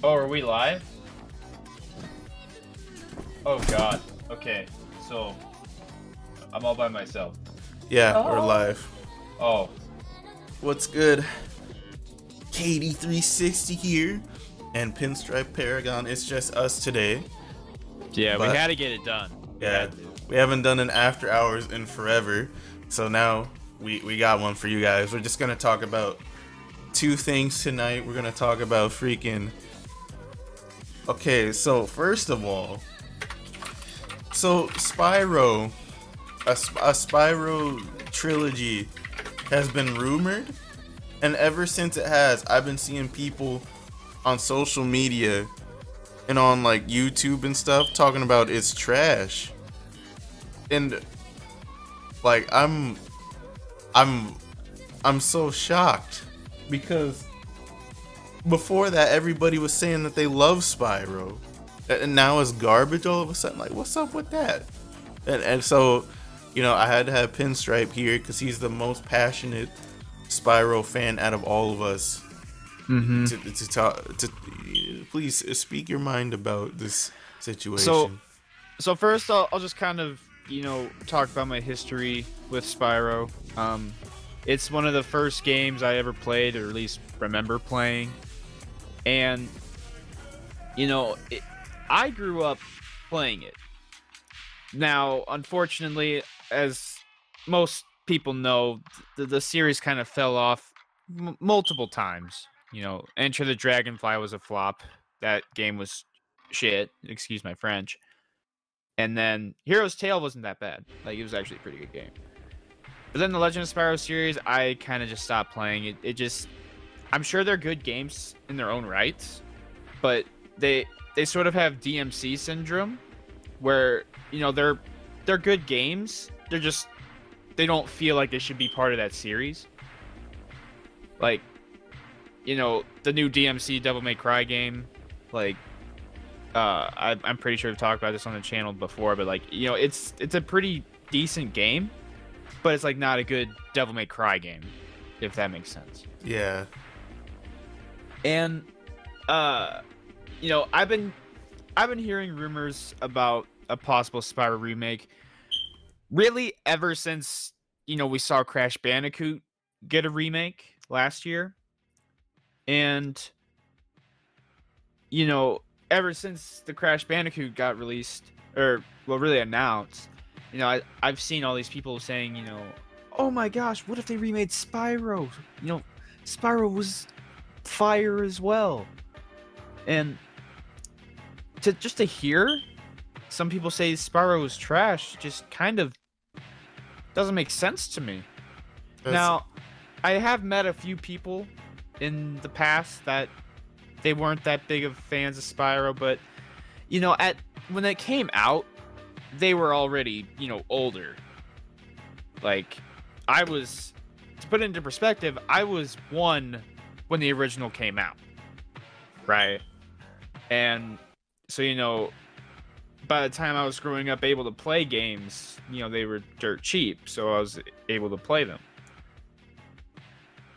Oh, are we live? Oh god. Okay, so I'm all by myself. Yeah, we're live. Oh. What's good? KD360 here, and Pinstripe Paragon. It's just us today. Yeah, But we had to get it done. Yeah, we haven't done an after hours in forever, so now we got one for you guys. We're just gonna talk about two things tonight. We're gonna talk about freaking. Okay, so first of all, so Spyro, a Spyro trilogy has been rumored, and ever since it has, I've been seeing people on social media and on like YouTube and stuff talking about it's trash. And like I'm so shocked because before that everybody was saying that they love Spyro, and now it's garbage all of a sudden. Like, what's up with that? And so, you know, I had to have Pinstripe here because he's the most passionate Spyro fan out of all of us. To talk to, please speak your mind about this situation. So first, I'll just kind of, you know, talk about my history with Spyro. It's one of the first games I ever played, or at least remember playing. And, you know, I grew up playing it. Now, unfortunately, as most people know, the series kind of fell off multiple times. You know, Enter the Dragonfly was a flop. That game was shit. Excuse my French. And then Hero's Tale wasn't that bad. Like, it was actually a pretty good game. But then the Legend of Spyro series, I kind of just stopped playing it. It just, I'm sure they're good games in their own rights, but they sort of have DMC syndrome, where, you know, they're good games. They're just, they don't feel like they should be part of that series. Like, you know, the new DMC Devil May Cry game, like, I'm pretty sure we've talked about this on the channel before, but like, you know, it's a pretty decent game, but it's like not a good Devil May Cry game, if that makes sense. Yeah. And you know, I've been hearing rumors about a possible Spyro remake really ever since, you know, we saw Crash Bandicoot get a remake last year. And, you know, ever since the Crash Bandicoot got released, or, well, really announced, you know, I've seen all these people saying, you know, oh my gosh, what if they remade Spyro? You know, Spyro was fire as well. And just to hear some people say Spyro was trash just kind of doesn't make sense to me. Now, I have met a few people in the past that they weren't that big of fans of Spyro, but, you know, when it came out, they were already, you know, older. Like, to put it into perspective, I was 1 when the original came out, right? And so, you know, by the time I was growing up able to play games, you know, they were dirt cheap, so I was able to play them.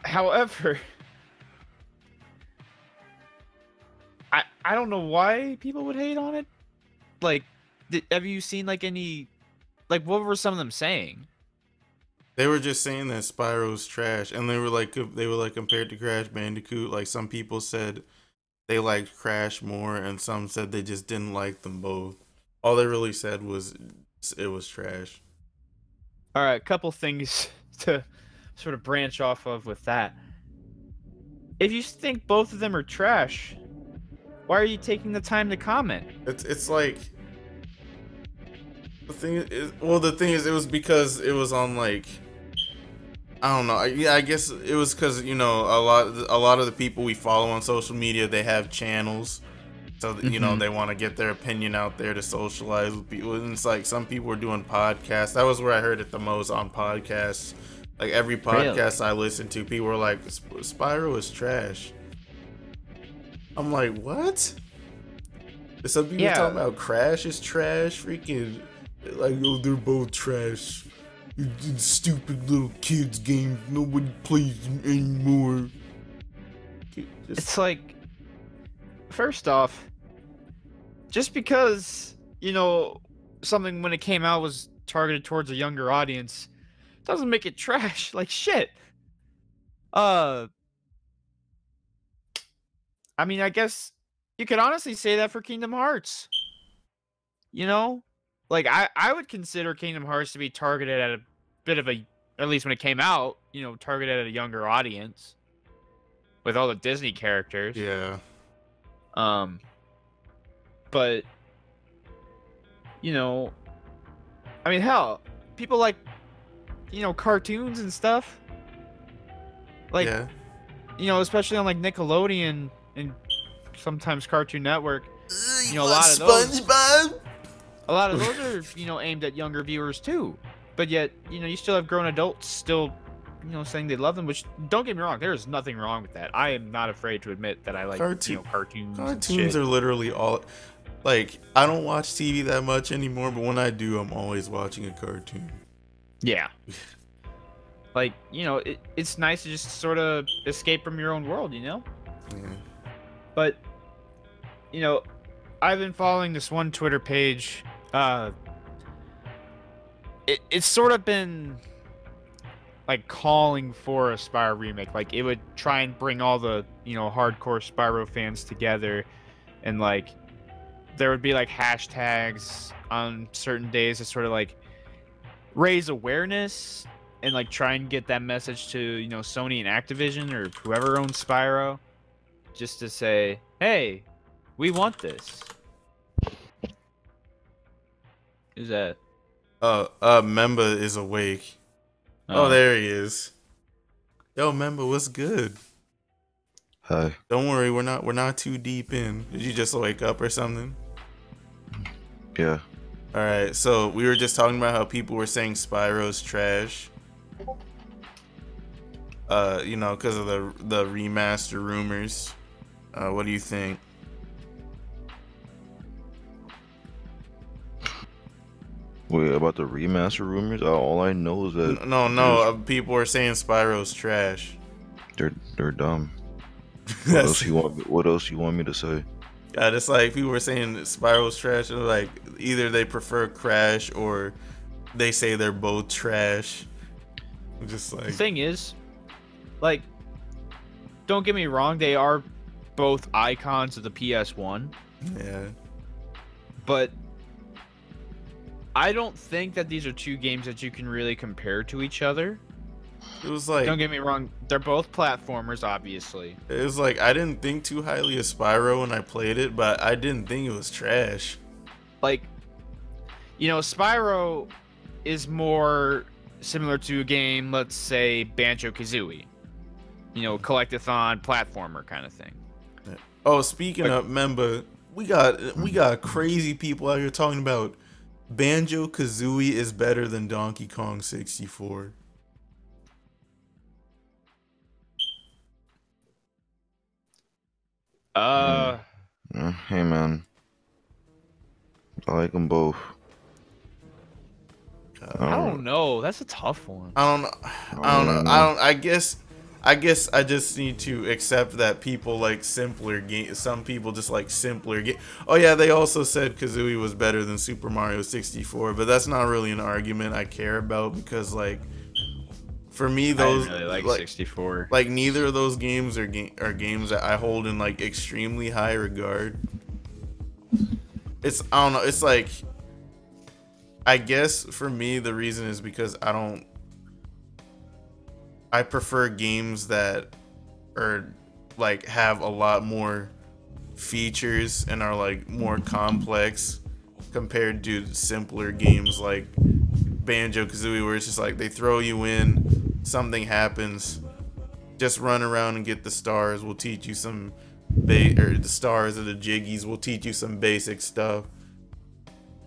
However, I don't know why people would hate on it. Like, have you seen like any, like, what were some of them saying? They were just saying that Spyro's trash, and they were like compared to Crash Bandicoot. Like, some people said they liked Crash more, and some said they just didn't like them both. All they really said was it was trash. All right, a couple things to sort of branch off of with that. If you think both of them are trash, why are you taking the time to comment? It's like, the thing is, it was because it was on, like, I don't know. Yeah, I guess it was because, you know, a lot of the people we follow on social media, they have channels, so that, you know, they want to get their opinion out there to socialize with people. And it's like some people were doing podcasts. That was where I heard it the most, on podcasts. Like, every podcast I listened to, people were like, Spyro is trash. I'm like, what? Some people talking about Crash is trash. Freaking, like, oh, they're both trash. Stupid little kids games. Nobody plays them anymore. It's like, first off, just because, you know, something when it came out was targeted towards a younger audience doesn't make it trash. Like shit. Uh I mean, I guess you could honestly say that for Kingdom Hearts. You know? Like I would consider Kingdom Hearts to be targeted at a bit of a, at least when it came out, you know, targeted at a younger audience with all the Disney characters. Yeah. But you know, I mean, hell, people like, you know, cartoons and stuff. Like, Yeah. you know, especially on like Nickelodeon and sometimes Cartoon Network. You know, a want lot of those- SpongeBob? A lot of those are, you know, aimed at younger viewers too. But yet, you know, you still have grown adults still, you know, saying they love them. Which, don't get me wrong, there is nothing wrong with that. I am not afraid to admit that I like, you know, cartoons. And Cartoons shit. are literally all. Like, I don't watch TV that much anymore, but when I do, I'm always watching a cartoon. Yeah. Like, you know, it's nice to just sort of escape from your own world, you know? Yeah. But, you know, I've been following this one Twitter page. It's sort of been, like, calling for a Spyro remake. Like, it would try and bring all the, you know, hardcore Spyro fans together. And, like, there would be, like, hashtags on certain days to sort of, like, raise awareness and like try and get that message to, you know, Sony and Activision or whoever owns Spyro, just to say, hey, we want this. Who's that? Memba is awake. Oh, there he is. Yo, Memba, what's good? Hi. Don't worry, we're not too deep in. Did you just wake up or something? Yeah. All right, so we were just talking about how people were saying Spyro's trash. You know, because of the remaster rumors. What do you think? Wait, about the remaster rumors? All I know is that People were saying Spyro's trash. they're dumb. What else you want me to say? Yeah, just like people were saying Spyro's trash, and like either they prefer Crash or they say they're both trash. Just like The thing is, like, don't get me wrong, they are both icons of the PS1, yeah, but I don't think that these are two games that you can really compare to each other. it was like Don't get me wrong, they're both platformers, obviously. it was like I didn't think too highly of Spyro when I played it, but I didn't think it was trash. Like, you know, Spyro is more similar to a game, let's say Banjo-Kazooie. You know, collectathon platformer kind of thing. Oh, speaking of Memba, we got crazy people out here talking about Banjo-Kazooie is better than Donkey Kong 64. Hey man, I like them both. I don't know. That's a tough one. I don't know. I guess I just need to accept that people like simpler games. Some people just like simpler games. Oh yeah, they also said Kazooie was better than Super Mario 64, but that's not really an argument I care about because like for me those I really like 64. like neither of those games are games that I hold in like extremely high regard. It's I don't know. It's like I guess for me the reason is because I prefer games that are like have a lot more features and are like more complex compared to simpler games like Banjo-Kazooie where it's just like they throw you in, something happens, just run around and get the stars. We'll teach you some or the stars or the jiggies. We'll teach you some basic stuff.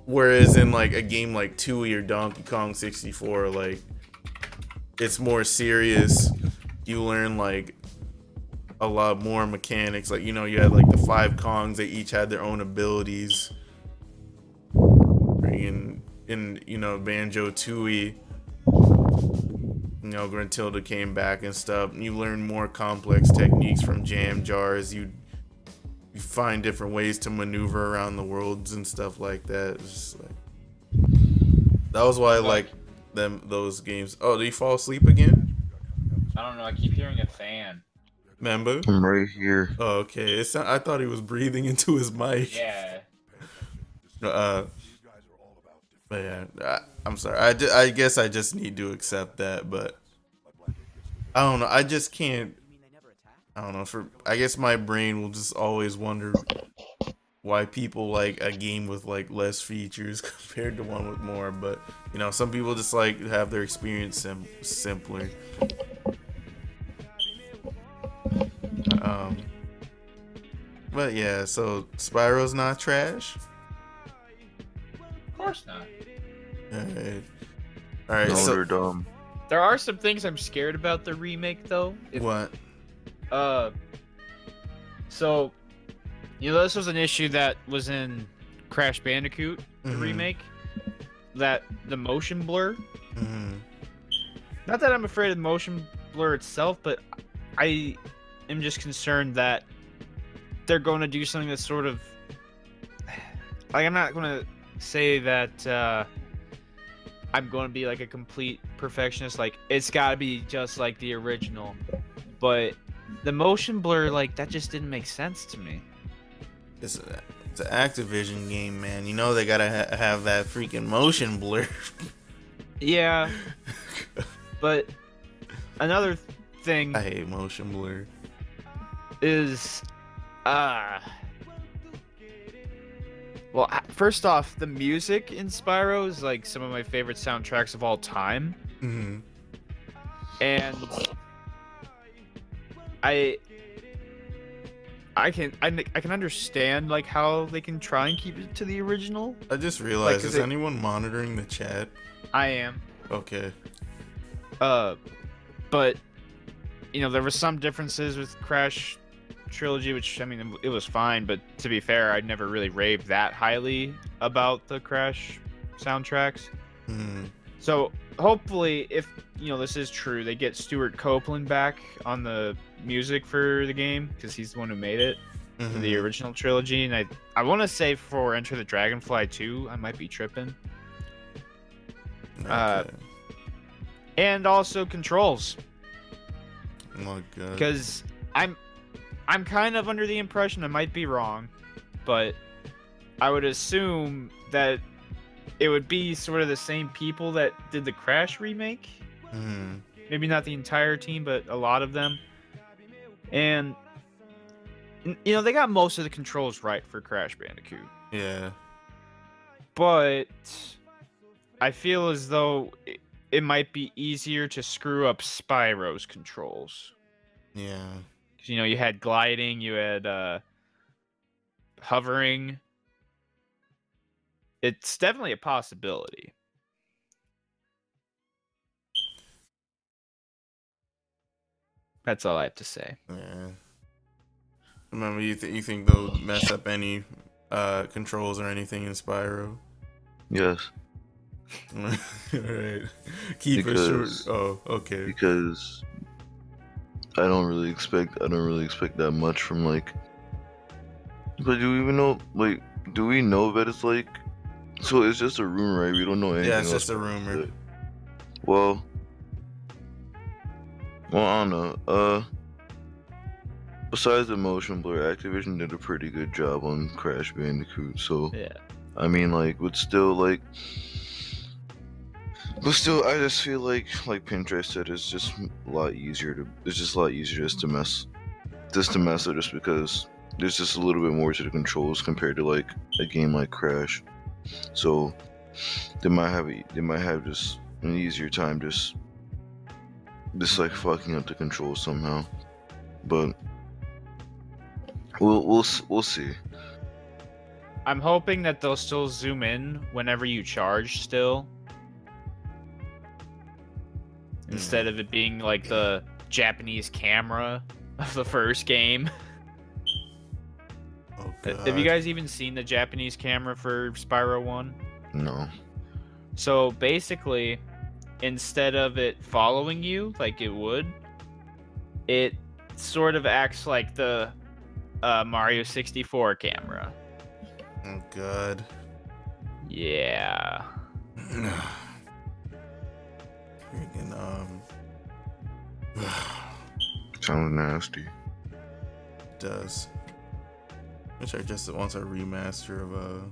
Whereas in like a game like Tooie or Donkey Kong 64, like it's more serious. You learn like a lot more mechanics. Like, you know, you had like the 5 Kongs, they each had their own abilities. In you know, Banjo-Tooie, you know, Gruntilda came back and stuff. You learn more complex techniques from jam jars. You find different ways to maneuver around the worlds and stuff like that. It's just like that was why I like those games. Oh, did you fall asleep again? I don't know. I keep hearing a fan. Remember? I'm right here. Oh, okay. I thought he was breathing into his mic. Yeah. But yeah, I'm sorry. I guess I just need to accept that, but I don't know. I just can't. I don't know. I guess my brain will just always wonder why people like a game with like less features compared to one with more. But you know, some people just like have their experience simpler. But yeah, so Spyro's not trash. Of course not. All right. No, So they're dumb. There are some things I'm scared about the remake, though. what? So, you know, this was an issue that was in Crash Bandicoot, the Mhm. remake. That the motion blur. Mm-hmm. Not that I'm afraid of the motion blur itself, but I am just concerned that they're going to do something that's sort of like, I'm not going to say that I'm going to be like a complete perfectionist, like it's got to be just like the original, but the motion blur, like, that just didn't make sense to me. It's an Activision game, man. You know they gotta have that freaking motion blur. Yeah, but another thing I hate motion blur. is well, first off, the music in Spyro is like some of my favorite soundtracks of all time. Mm-hmm. And I can understand like how they can try and keep it to the original. I just realized, Like, is anyone monitoring the chat? I am. Okay. But you know, there were some differences with Crash Trilogy, which, I mean, it was fine, but to be fair, I never really raved that highly about the Crash soundtracks. Mm-hmm. So hopefully, if you know this is true, they get Stuart Copeland back on the music for the game, because he's the one who made it for the original trilogy. And I want to say for Enter the Dragonfly 2, I might be tripping. Okay. And also controls, Oh my god. because I'm kind of under the impression, I might be wrong, but I would assume that it would be sort of the same people that did the Crash remake. Mm-hmm. Maybe not the entire team, but a lot of them. And you know, they got most of the controls right for Crash Bandicoot. Yeah. But I feel as though it might be easier to screw up Spyro's controls. Yeah. 'Cause, you know, you had gliding, you had hovering. It's definitely a possibility. That's all I have to say. Yeah. Remember, you think they'll mess up any controls or anything in Spyro? Yes, Alright. Keep it Because- short. Oh, okay. because I don't really expect that much from like. But do we even know? Like, do we know that it's like? So it's just a rumor, right? We don't know anything. Yeah, it's else just a rumor. Well, I don't know. Besides the motion blur, Activision did a pretty good job on Crash Bandicoot. So Yeah. I mean, like, but still, I just feel like Pinterest said, it's just a lot easier just to mess it, just because there's just a little bit more to the controls compared to like a game like Crash. So they might have just an easier time just like fucking up the controls somehow. But we'll see. I'm hoping that they'll still zoom in whenever you charge still. Instead of it being like the Japanese camera of the first game. Oh, Have you God. guys even seen the Japanese camera for Spyro 1? No. So basically, instead of it following you like it would, it sort of acts like the Mario 64 camera. Oh god. Yeah. Freaking Sounds nasty. it does. Wish I just wants a remaster of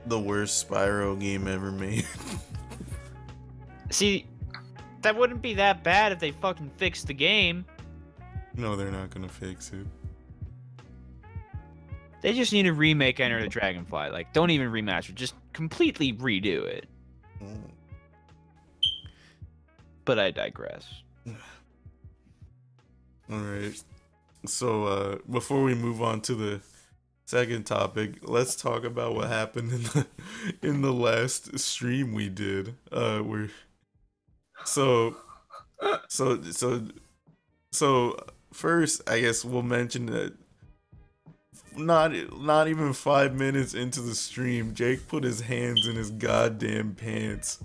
the worst Spyro game ever made. See, that wouldn't be that bad if they fucking fixed the game. No, they're not gonna fix it. They just need to remake Enter the Dragonfly. Like, don't even remaster, just completely redo it. But I digress. Alright. So before we move on to the second topic, let's talk about what happened in the last stream we did. So first, I guess we'll mention that not even 5 minutes into the stream, Jake put his hands in his goddamn pants.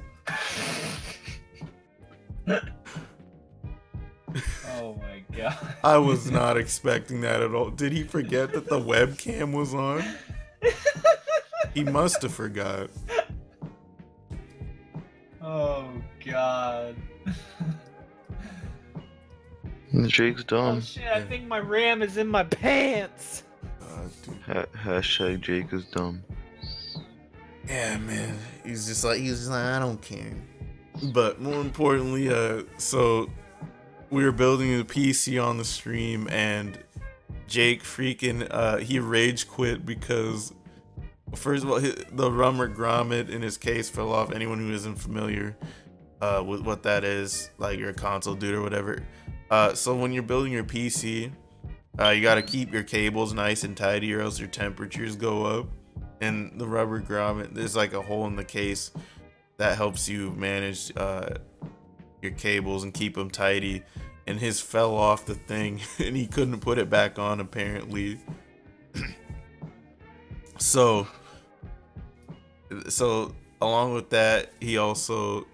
Oh my god. I was not expecting that at all. Did he forget that the webcam was on? He must have forgot. Oh god. Jake's dumb. Oh shit, I think my RAM is in my pants. Dude. Hashtag Jake is dumb. Yeah, man. He's just like, I don't care. But more importantly, so we were building a PC on the stream, and Jake freaking he rage quit because, first of all, the rummer grommet in his case fell off. Anyone who isn't familiar with what that is, like you're a console dude or whatever. So when you're building your PC, you got to keep your cables nice and tidy, or else your temperatures go up. And the rubber grommet, there's like a hole in the case that helps you manage your cables and keep them tidy. And his fell off the thing, and he couldn't put it back on apparently. So along with that, he also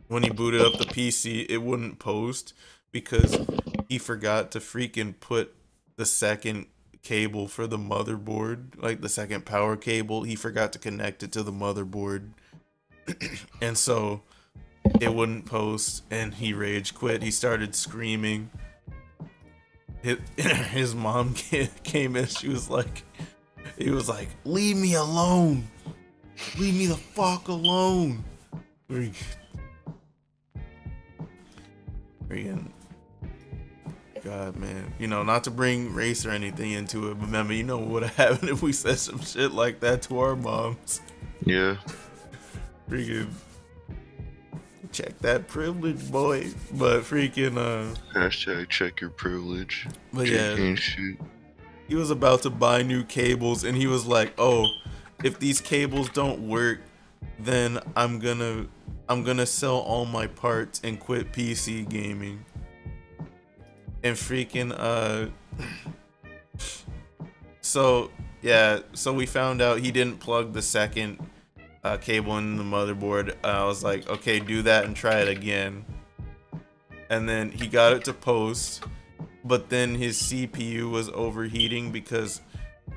when he booted up the PC, it wouldn't post because he forgot to freaking put the second cable for the motherboard, like the second power cable. He forgot to connect it to the motherboard. And so it wouldn't post, and he rage quit. He started screaming. His mom came in. He was like, leave me alone. Leave me the fuck alone. God, man. You know, not to bring race or anything into it, but remember, you know what would have happened if we said some shit like that to our moms. Yeah. Freaking check that privilege, boy. But freaking Hashtag check your privilege. But Jake yeah, ain't shit. he was about to buy new cables, and he was like, oh, if these cables don't work, then I'm gonna sell all my parts and quit PC gaming. And freaking so yeah, so we found out he didn't plug the second cable in the motherboard. I was like, okay, do that and try it again. And then he got it to post, but then his CPU was overheating because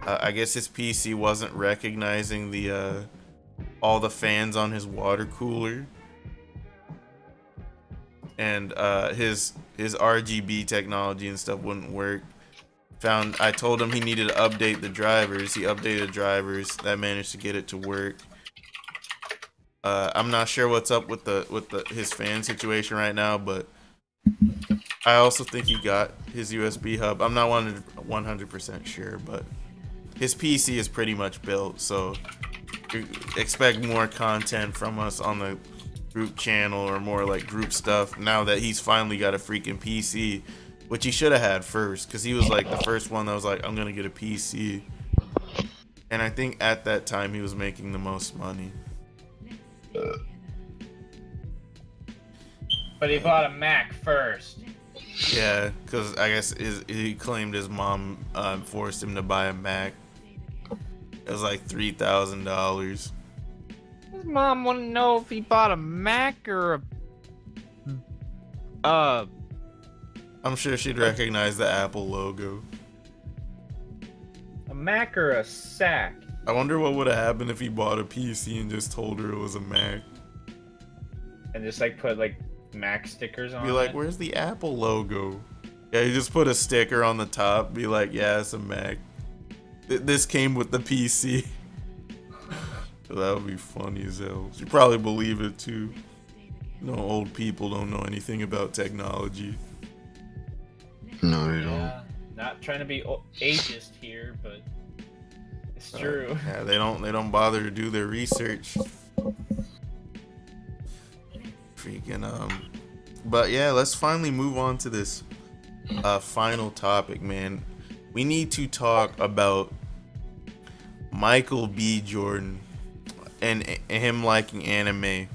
I guess his PC wasn't recognizing the all the fans on his water cooler. And his RGB technology and stuff wouldn't work. I told him he needed to update the drivers. He updated drivers. That managed to get it to work. I'm not sure what's up with his fan situation right now, but I also think he got his USB hub. I'm not 100% sure, but his PC is pretty much built, so expect more content from us on the group channel, or more like group stuff, now that he's finally got a freaking PC, which he should have had first, because he was like the first one that was like, I'm gonna get a PC. And I think at that time he was making the most money. But he bought a Mac first. Yeah, because I guess he claimed his mom forced him to buy a Mac. It was like $3,000. His mom want to know if he bought a Mac or a I'm sure she'd recognize the Apple logo. A Mac or a sack? I wonder what would have happened if he bought a PC and just told her it was a Mac. And just like put like Mac stickers on Be like, it? where's the Apple logo? Yeah, you just put a sticker on the top. Be like, yeah, it's a Mac. This came with the PC. That would be funny as hell. She probably believe it too. No, old people don't know anything about technology. No, they don't. Yeah, not trying to be ageist here, but it's true. Yeah, they don't bother to do their research. Freaking but yeah, let's finally move on to this final topic, man. We need to talk about Michael B. Jordan and him liking anime.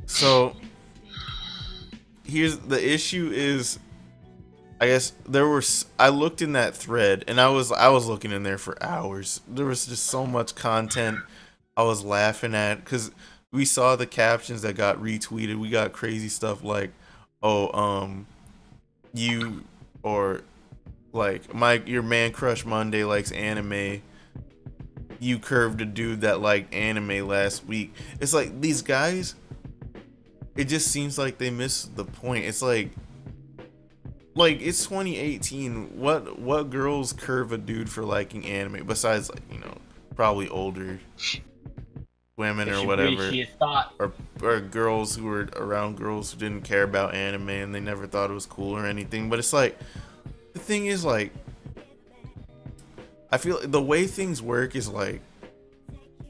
So here's the issue is, I guess I looked in that thread and I was looking in there for hours. There was just so much content I was laughing at because we saw the captions that got retweeted. We got crazy stuff like, you or like your man crush Monday likes anime. You curved a dude that liked anime last week. It's like these guys, it just seems like they miss the point. It's like it's 2018. What girls curve a dude for liking anime besides, like, you know, probably older women or whatever, or girls who were around girls who didn't care about anime and they never thought it was cool or anything. But it's like, the thing is, like, I feel the way things work is like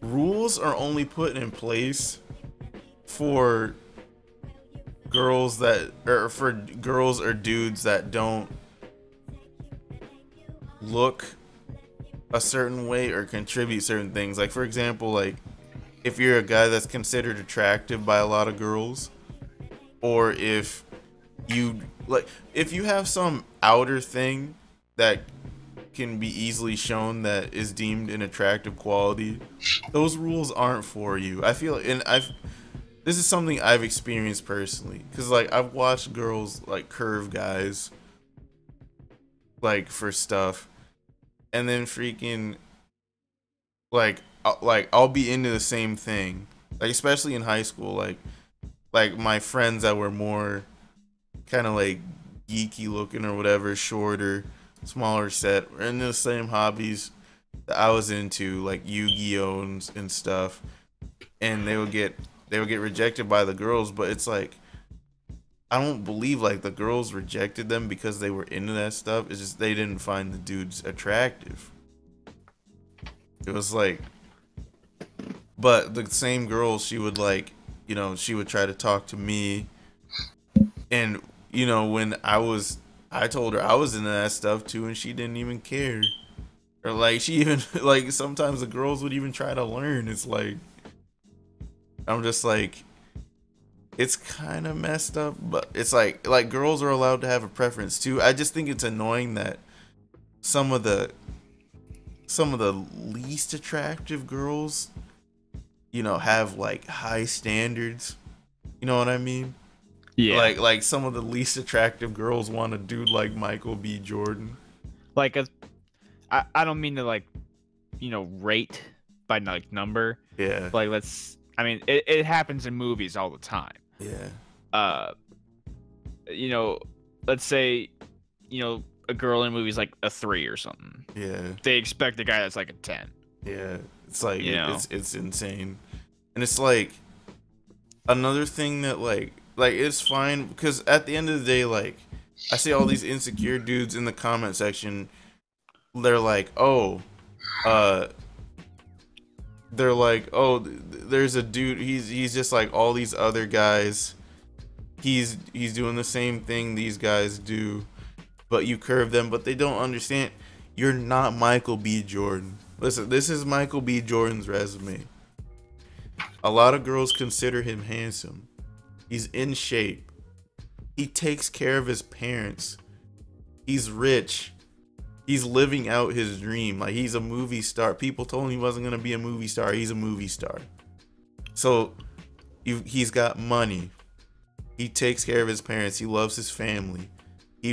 rules are only put in place for girls or dudes that don't look a certain way or contribute certain things. Like, for example, like if you're a guy that's considered attractive by a lot of girls, or if you have some outer thing that can be easily shown that is deemed an attractive quality, those rules aren't for you. I feel, and this is something I've experienced personally, because like I've watched girls like curve guys like for stuff, and then freaking like I'll be into the same thing, like especially in high school, like my friends that were more kind of like geeky looking or whatever, shorter, smaller set, were into the same hobbies that I was into, like Yu-Gi-Oh and stuff, and they would get rejected by the girls. But it's like, I don't believe like the girls rejected them because they were into that stuff. It's just they didn't find the dudes attractive. It was like, but the same girl, she would like, you know, she would try to talk to me, and you know, when I told her I was into that stuff too, and she didn't even care. Or like she even like sometimes the girls would even try to learn. It's like, I'm just like, it's kind of messed up, but it's like girls are allowed to have a preference too. I just think it's annoying that some of the least attractive girls, you know, have like high standards. You know what I mean? Yeah. Like some of the least attractive girls want a dude like Michael B. Jordan. Like I don't mean to like, you know, rate by like number. Yeah. Like it happens in movies all the time. Yeah. You know, let's say, you know, a girl in movies like a 3 or something. Yeah. They expect a guy that's like a 10. Yeah. It's like, you know? it's insane. And it's like another thing that like it's fine, because at the end of the day, like I see all these insecure dudes in the comment section. They're like, there's a dude, he's just like all these other guys. He's doing the same thing these guys do, but you curve them. But they don't understand, you're not Michael B. Jordan. Listen, this is Michael B. Jordan's resume. A lot of girls consider him handsome. He's in shape. He takes care of his parents. He's rich. He's living out his dream. Like, he's a movie star. People told him he wasn't going to be a movie star. He's a movie star. So he's got money. He takes care of his parents. He loves his family.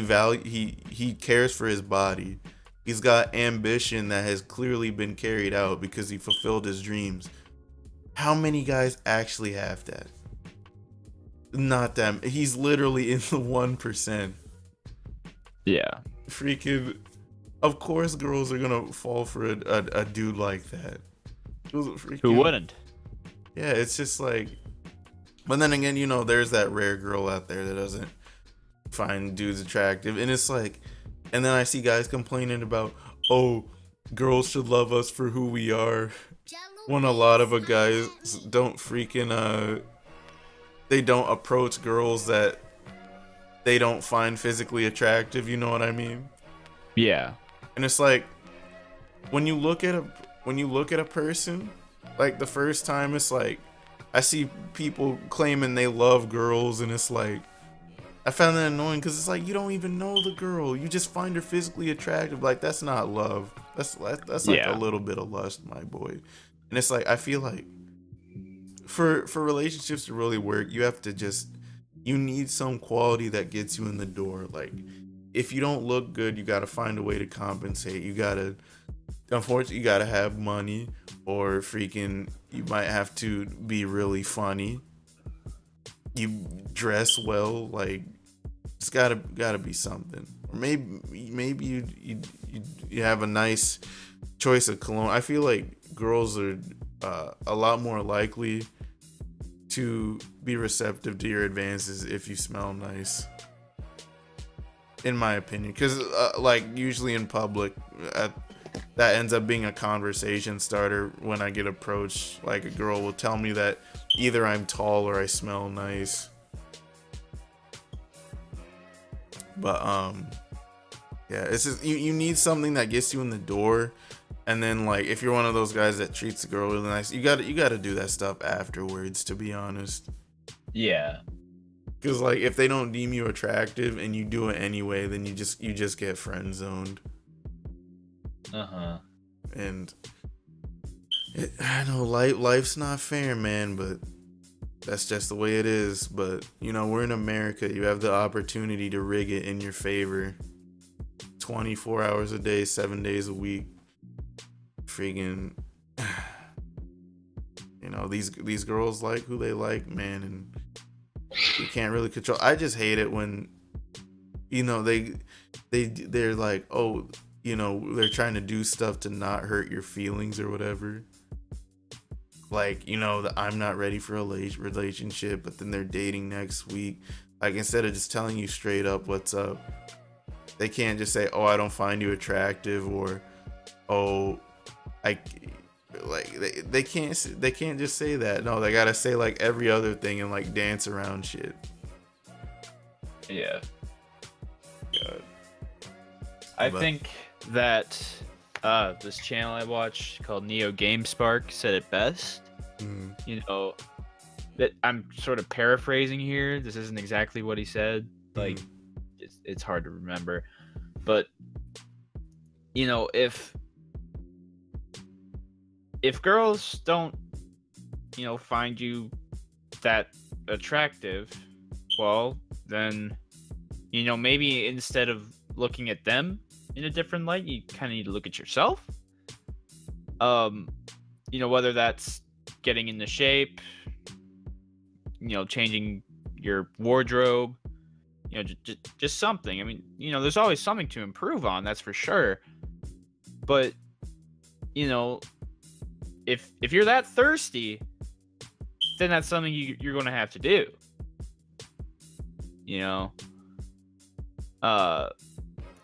he cares for his body. He's got ambition that has clearly been carried out because he fulfilled his dreams. How many guys actually have that? Not that. He's literally in the 1%. Yeah. Freaking, of course girls are gonna fall for a dude like that. Who wouldn't? Yeah, it's just like, but then again, you know, there's that rare girl out there that doesn't find dudes attractive, and it's like, and then I see guys complaining about, oh, girls should love us for who we are, when a lot of guys don't freaking they don't approach girls that they don't find physically attractive, you know what I mean? Yeah. And it's like, when you look at a person, like the first time, it's like, I see people claiming they love girls, and it's like, I found that annoying because it's like, you don't even know the girl, you just find her physically attractive. Like, that's not love. That's like a little bit of lust, my boy. And it's like, I feel like for relationships to really work, you need some quality that gets you in the door. Like, if you don't look good, you got to find a way to compensate. Unfortunately, you got to have money, or freaking, you might have to be really funny. You dress well, like, it's gotta be something. Or maybe you have a nice choice of cologne. I feel like girls are a lot more likely to be receptive to your advances if you smell nice, in my opinion, because like, usually in public, that ends up being a conversation starter. When I get approached, like, a girl will tell me that either I'm tall or I smell nice. But yeah, it's just, you need something that gets you in the door. And then, like, if you're one of those guys that treats the girl really nice, you gotta do that stuff afterwards, to be honest. Yeah. Because, like, if they don't deem you attractive and you do it anyway, then you just get friend zoned. And I know life's not fair, man, but that's just the way it is. But, you know, we're in America. You have the opportunity to rig it in your favor. 24 hours a day, 7 days a week. Freaking, you know, these girls like who they like, man, and you can't really control. I just hate it when, you know, they're like, oh, you know, they're trying to do stuff to not hurt your feelings or whatever. Like, you know, I'm not ready for a relationship, but then they're dating next week. Like, instead of just telling you straight up what's up, they can't just say, oh, I don't find you attractive, or, oh, they can't just say that. No, they gotta say like every other thing and like dance around shit. Yeah. God. I think that this channel I watch called Neo Game Spark said it best. You know, that I'm sort of paraphrasing here. This isn't exactly what he said. Like, it's hard to remember, but you know, if girls don't, you know, find you that attractive, well, then, you know, maybe instead of looking at them in a different light, you kind of need to look at yourself. You know, whether that's getting into shape, you know, changing your wardrobe, you know, just something. I mean, you know, there's always something to improve on, that's for sure. But, you know, if you're that thirsty, then that's something you're going to have to do. You know?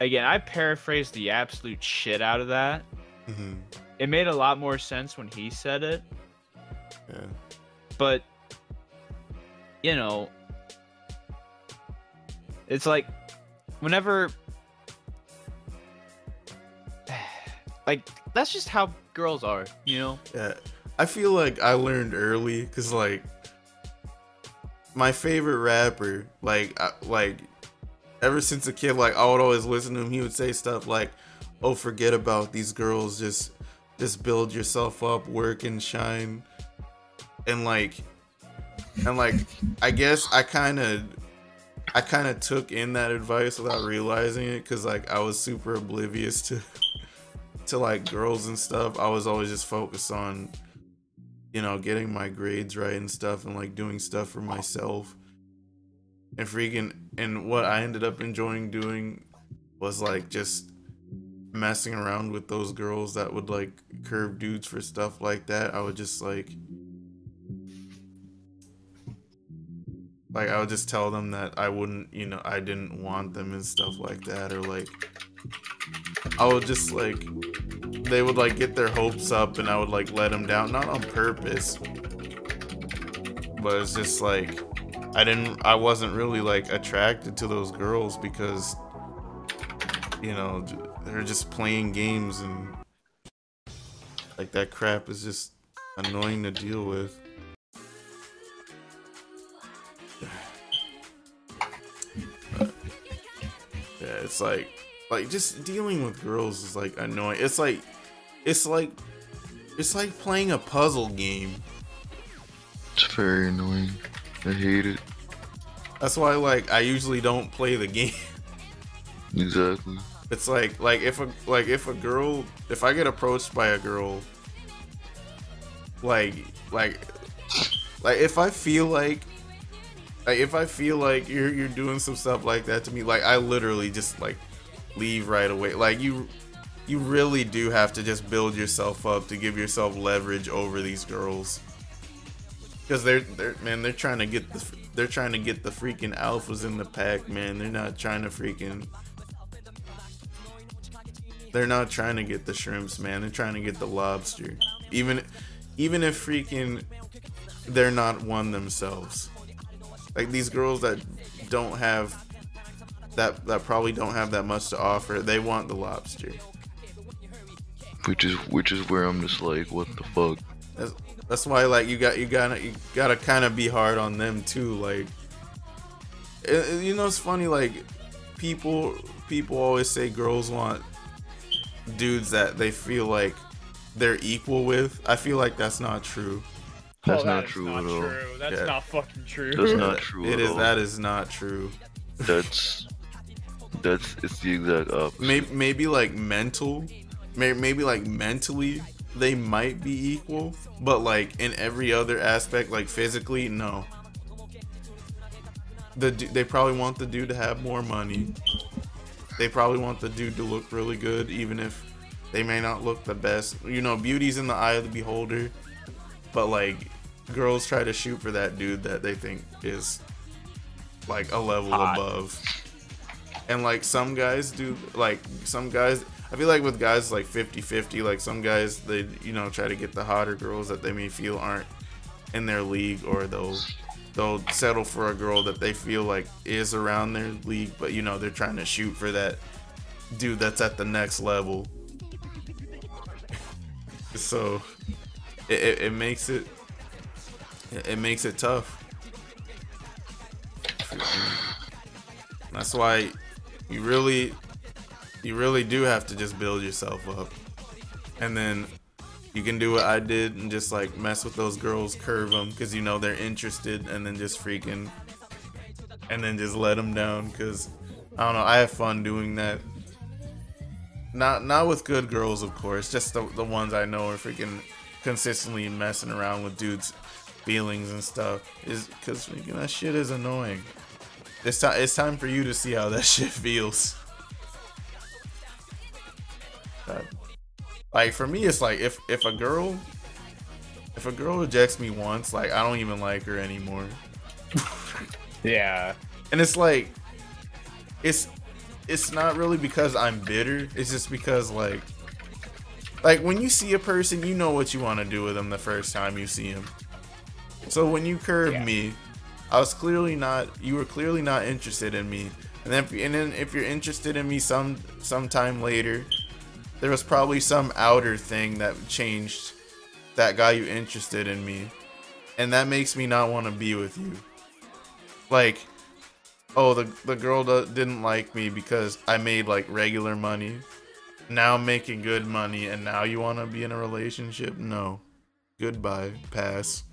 Again, I paraphrased the absolute shit out of that. It made a lot more sense when he said it. Yeah. But, you know, it's like, whenever, like, that's just how girls are, you know? Yeah. I feel like I learned early, because, like, my favorite rapper, like, ever since a kid, like, I would always listen to him. He would say stuff like, oh, forget about these girls, just build yourself up, work and shine. And like, I guess I kind of I kind of took in that advice without realizing it, because like I was super oblivious to like girls and stuff. I was always just focused on, you know, getting my grades right and stuff, and like doing stuff for myself. And freaking, and what I ended up enjoying doing was like just messing around with those girls that would like curve dudes for stuff like that. I would just like I would just tell them that I wouldn't, you know, I didn't want them and stuff like that, or like I would just like, they would like get their hopes up and I would like let them down, not on purpose, but it's just like I wasn't really like attracted to those girls because, you know, they're just playing games, and like that crap is just annoying to deal with. Yeah, it's like just dealing with girls is like annoying. It's like playing a puzzle game. It's very annoying. I hate it. That's why like I usually don't play the game. Exactly. It's like if I get approached by a girl, like if I feel like you're doing some stuff like that to me, like I literally just like leave right away. Like you really do have to just build yourself up to give yourself leverage over these girls, because they're trying to get the freaking alphas in the pack, man. They're not trying to get the shrimps, man. They're trying to get the lobster, even if freaking they're not one themselves. Like these girls that don't have that probably don't have that much to offer, they want the lobster. Which is where I'm just like, what the fuck? That's why like you gotta kind of be hard on them too. Like, you know, it's funny, like people always say girls want dudes that they feel like they're equal with. I feel like that's not true. That's not true at all. That's not fucking true. That's not true at all. That is not true. It's the exact opposite. Maybe like maybe like mentally they might be equal, but like in every other aspect, like physically, no. They probably want the dude to have more money. They probably want the dude to look really good, even if they may not look the best. You know, beauty's in the eye of the beholder, but like girls try to shoot for that dude that they think is like a level above. And like some guys do, like some guys, I feel like with guys like 50-50, like some guys, they, you know, try to get the hotter girls that they may feel aren't in their league, or they'll settle for a girl that they feel like is around their league, but you know, they're trying to shoot for that dude that's at the next level. So it makes it tough. That's why you really do have to just build yourself up, and then you can do what I did and just like mess with those girls, curve them because you know they're interested, and then just freaking, and then just let them down, because I don't know, I have fun doing that. Not with good girls, of course, just the ones I know are freaking consistently messing around with dudes' feelings and stuff, is because that shit is annoying. It's time for you to see how that shit feels. Like for me, it's like if a girl rejects me once, like I don't even like her anymore. Yeah. And it's like it's not really because I'm bitter. It's just because like when you see a person, you know what you want to do with them the first time you see him. So when you curved me, you were clearly not interested in me. And then if you're interested in me sometime later, there was probably some outer thing that changed that got you interested in me. And that makes me not want to be with you. Like, oh, the girl didn't like me because I made like regular money. Now I'm making good money, and now you want to be in a relationship? No. Goodbye. Pass.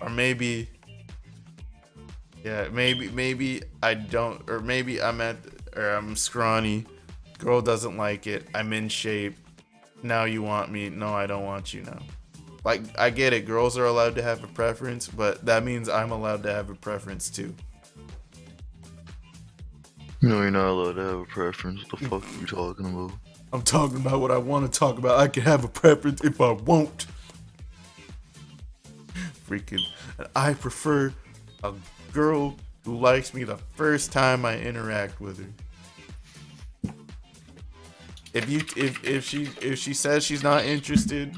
Or maybe Yeah, maybe I don't, or maybe I'm scrawny. Girl doesn't like it. I'm in shape. Now you want me? No, I don't want you now. Like, I get it. Girls are allowed to have a preference, but that means I'm allowed to have a preference too. No, you're not allowed to have a preference. What the fuck are you talking about? I'm talking about what I want to talk about. I can have a preference if I won't. Freaking, I prefer a girl who likes me the first time I interact with her. If she says she's not interested,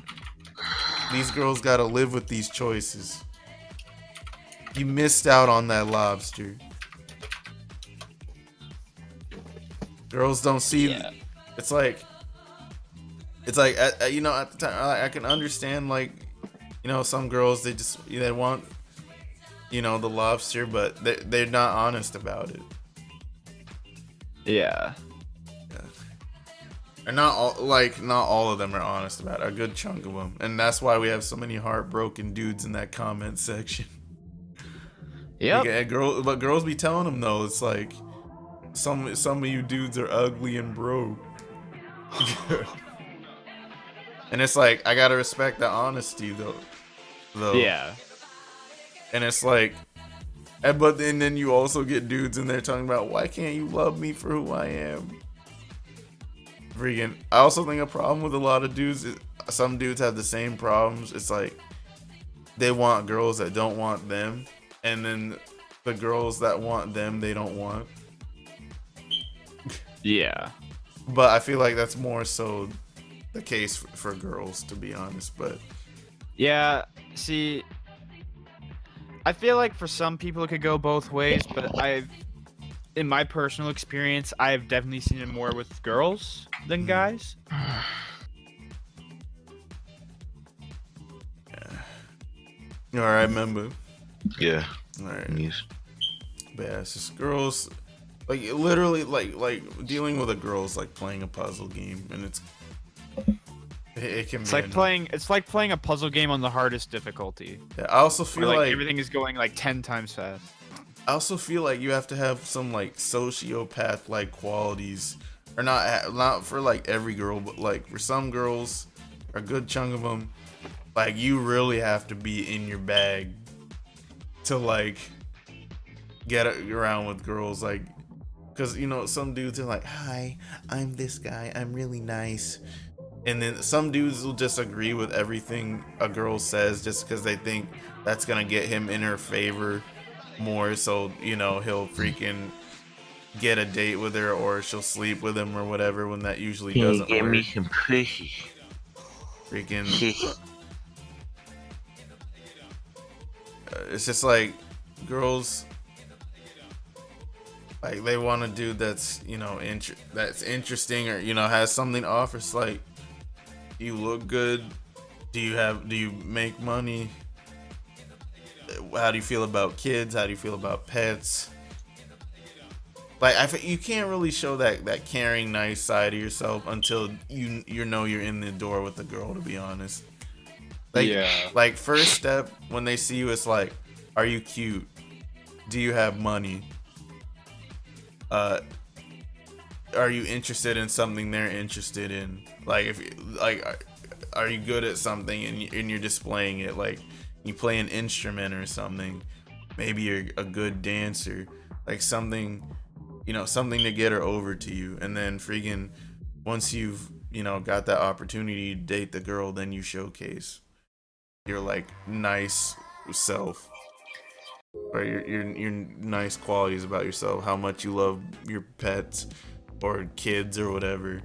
these girls gotta live with these choices. You missed out on that lobster. Girls don't see. Yeah. It's like you know, at the time I can understand, like, you know, some girls they want, you know, the lobster, but they're not honest about it. Yeah. And not all of them are honest about it. A good chunk of them, and that's why we have so many heartbroken dudes in that comment section. Yep. Like, but girls be telling them though. It's like some of you dudes are ugly and broke. And it's like, I gotta respect the honesty though. Yeah. And it's like, but then you also get dudes in there talking about, why can't you love me for who I am? Freaking, I also think a problem with a lot of dudes is some dudes have the same problems. It's like they want girls that don't want them, and then the girls that want them they don't want. Yeah. But I feel like that's more so the case for girls, to be honest. But Yeah. See, I feel like for some people it could go both ways, but in my personal experience, I've definitely seen it more with girls than guys. all right, remember. Yeah. All right. Yes. But yeah, it's just girls, like, literally, like dealing with a girl is like playing a puzzle game, and it can. It's be like playing. It's like playing a puzzle game on the hardest difficulty. Yeah, I also feel Where, like everything is going like 10 times fast. I also feel like you have to have some like sociopath like qualities, or not for like every girl, but like for some girls, a good chunk of them, like you really have to be in your bag to like get around with girls, like, because you know some dudes are like, hi, I'm this guy, I'm really nice, and then some dudes will just agree with everything a girl says just because they think that's gonna get him in her favor more, so you know he'll freaking get a date with her, or she'll sleep with him or whatever, when that usually doesn't Give work. me some pussy. Freaking it's just like girls, like, they want a dude that's, you know, that's interesting, or, you know, has something to offer. It's like, you look good, do you make money, how do you feel about kids, how do you feel about pets? Like, you can't really show that caring, nice side of yourself until you know you're in the door with the girl, to be honest. Like, Yeah. Like, first step when they see you, it's like, are you cute? Do you have money? Are you interested in something they're interested in? Like, are you good at something and you're displaying it? Like, you play an instrument or something. Maybe you're a good dancer. Like, something, you know, something to get her over to you. And then freaking, once you've, you know, got that opportunity to date the girl, then you showcase your, like, nice self, or your nice qualities about yourself, how much you love your pets or kids or whatever.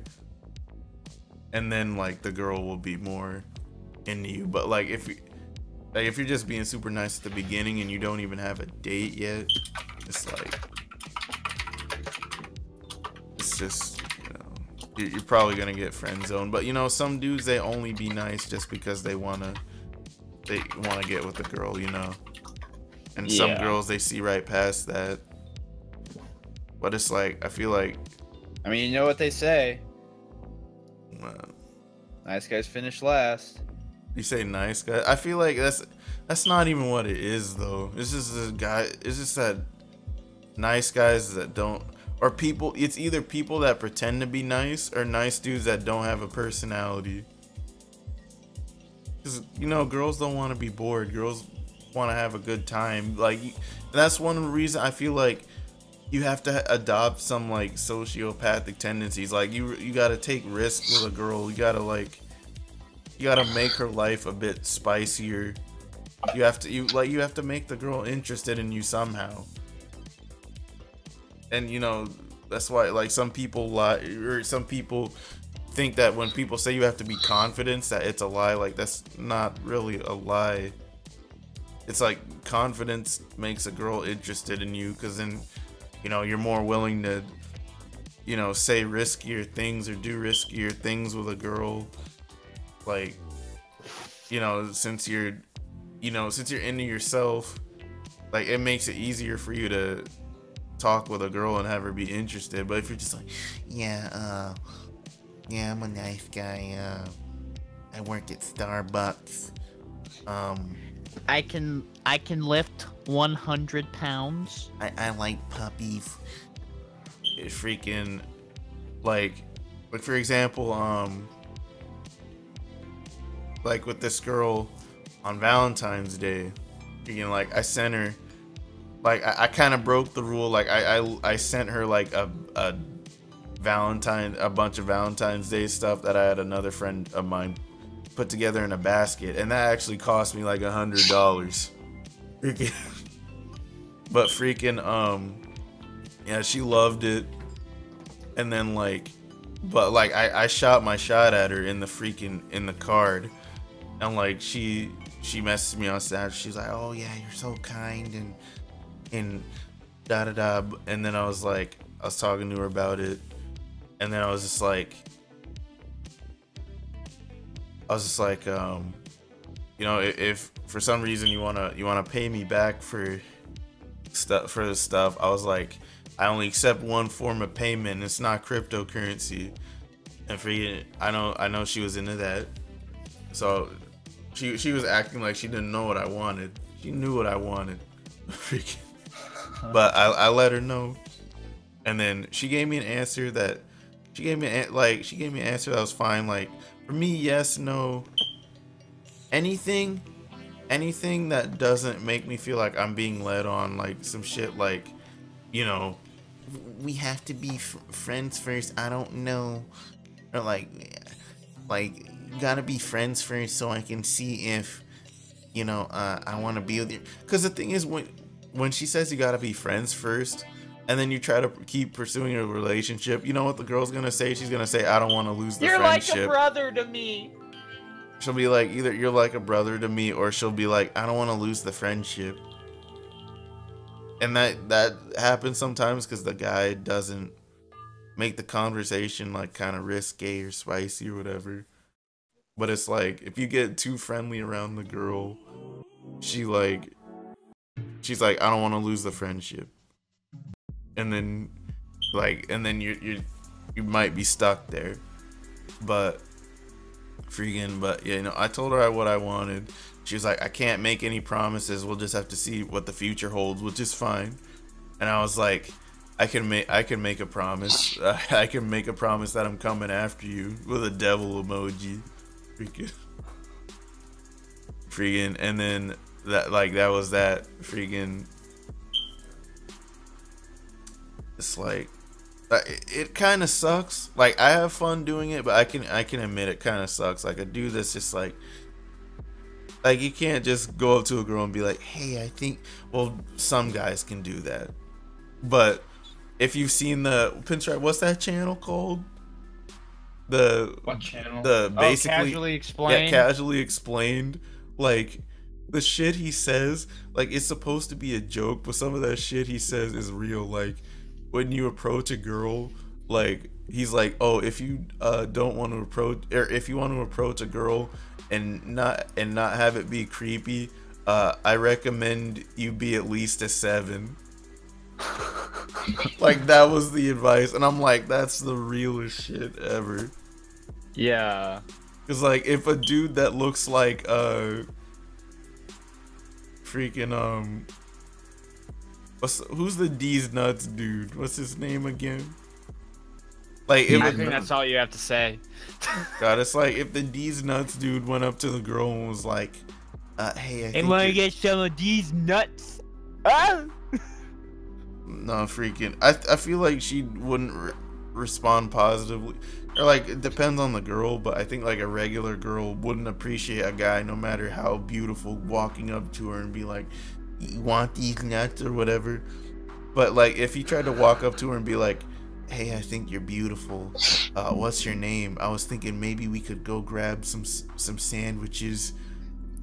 And then, like, the girl will be more into you. But like, if you're just being super nice at the beginning and you don't even have a date yet, it's like, it's just, you know, you're probably gonna get friend zoned. But you know, some dudes, they only be nice just because they wanna get with the girl, you know. And some girls, they see right past that. But it's like, I feel like, I mean, you know what they say. uh, Nice guys finish last. you say nice guy. I feel like that's That's not even what it is, though. It's just this guy. It's just that nice guys that don't, or people. It's either people that pretend to be nice or nice dudes that don't have a personality. Because you know, girls don't want to be bored. Girls want to have a good time. Like, that's one reason I feel like you have to adopt some like sociopathic tendencies. Like you got to take risks with a girl. You gotta make her life a bit spicier. You have to make the girl interested in you somehow. And you know, that's why like some people lie, or some people think that when people say you have to be confident, that it's a lie. Like, that's not really a lie. It's like confidence makes a girl interested in you, because then, you know, you're more willing to, you know, say riskier things or do riskier things with a girl. Like, you know, since you're into yourself, like, it makes it easier for you to talk with a girl and have her be interested. But if you're just like, yeah, I'm a nice guy, I work at Starbucks, I can lift 100 pounds. I like puppies. It's freaking like for example, like with this girl on Valentine's Day, you know, like I sent her, like I kind of broke the rule. Like I sent her like a bunch of Valentine's Day stuff that I had another friend of mine put together in a basket, and that actually cost me like $100. But freaking yeah, she loved it. And then like, but like I shot my shot at her in the card, and like she messaged me on Snapchat. She's like, oh yeah, you're so kind and da da da. And then I was talking to her about it, and then I was just like, you know, if for some reason you wanna pay me back for the stuff, I was like, I only accept one form of payment, and it's not cryptocurrency. And I know she was into that, so she was acting like she didn't know what I wanted. She knew what I wanted. Freaking. But I let her know, and then she gave me an answer that was fine. Like, for me, yes, no, anything that doesn't make me feel like I'm being led on, like some shit like, you know, we have to be friends first, I don't know, or like gotta be friends first so I can see if, you know, I want to be with you. Because the thing is, when she says you gotta be friends first, and then you try to keep pursuing a relationship, you know what the girl's gonna say? She's gonna say, I don't want to lose the friendship. You're like a brother to me. She'll be like, either you're like a brother to me, or she'll be like, I don't want to lose the friendship. And that happens sometimes because the guy doesn't make the conversation like kind of risque or spicy or whatever. But it's like, if you get too friendly around the girl, she's like, I don't want to lose the friendship. And then you might be stuck there. But yeah, you know, I told her what I wanted. She was like, I can't make any promises, we'll just have to see what the future holds, which is fine. And I was like, I can make a promise. I can make a promise that I'm coming after you, with a devil emoji. Freaking. And then that was that. Freaking. It's like, it kind of sucks. Like, I have fun doing it, but I can admit it kind of sucks. Like, a dude that's just like you can't just go up to a girl and be like, hey, I think, well, some guys can do that. But if you've seen the Pinstripe, what's that channel called? What channel? Basically, Casually Explained. Yeah, Casually Explained. Like, the shit he says, like, it's supposed to be a joke, but some of that shit he says is real. Like, when you approach a girl, like, he's like, oh, if you don't want to approach, or if you want to approach a girl and not have it be creepy, I recommend you be at least a 7. Like, that was the advice, and I'm like, that's the realest shit ever. Yeah. Cause like, if a dude that looks like freaking who's the D's nuts dude? What's his name again? Like if I think that's all you have to say. God, it's like if the D's nuts dude went up to the girl and was like, "Hey, I think wanna you're-" get some of these nuts? Ah! No, freaking. I feel like she wouldn't respond positively. Or like it depends on the girl, but I think like a regular girl wouldn't appreciate a guy no matter how beautiful walking up to her and be like, "You want these nuts?" or whatever. But like if he tried to walk up to her and be like, "Hey, I think you're beautiful. What's your name? I was thinking maybe we could go grab some sandwiches."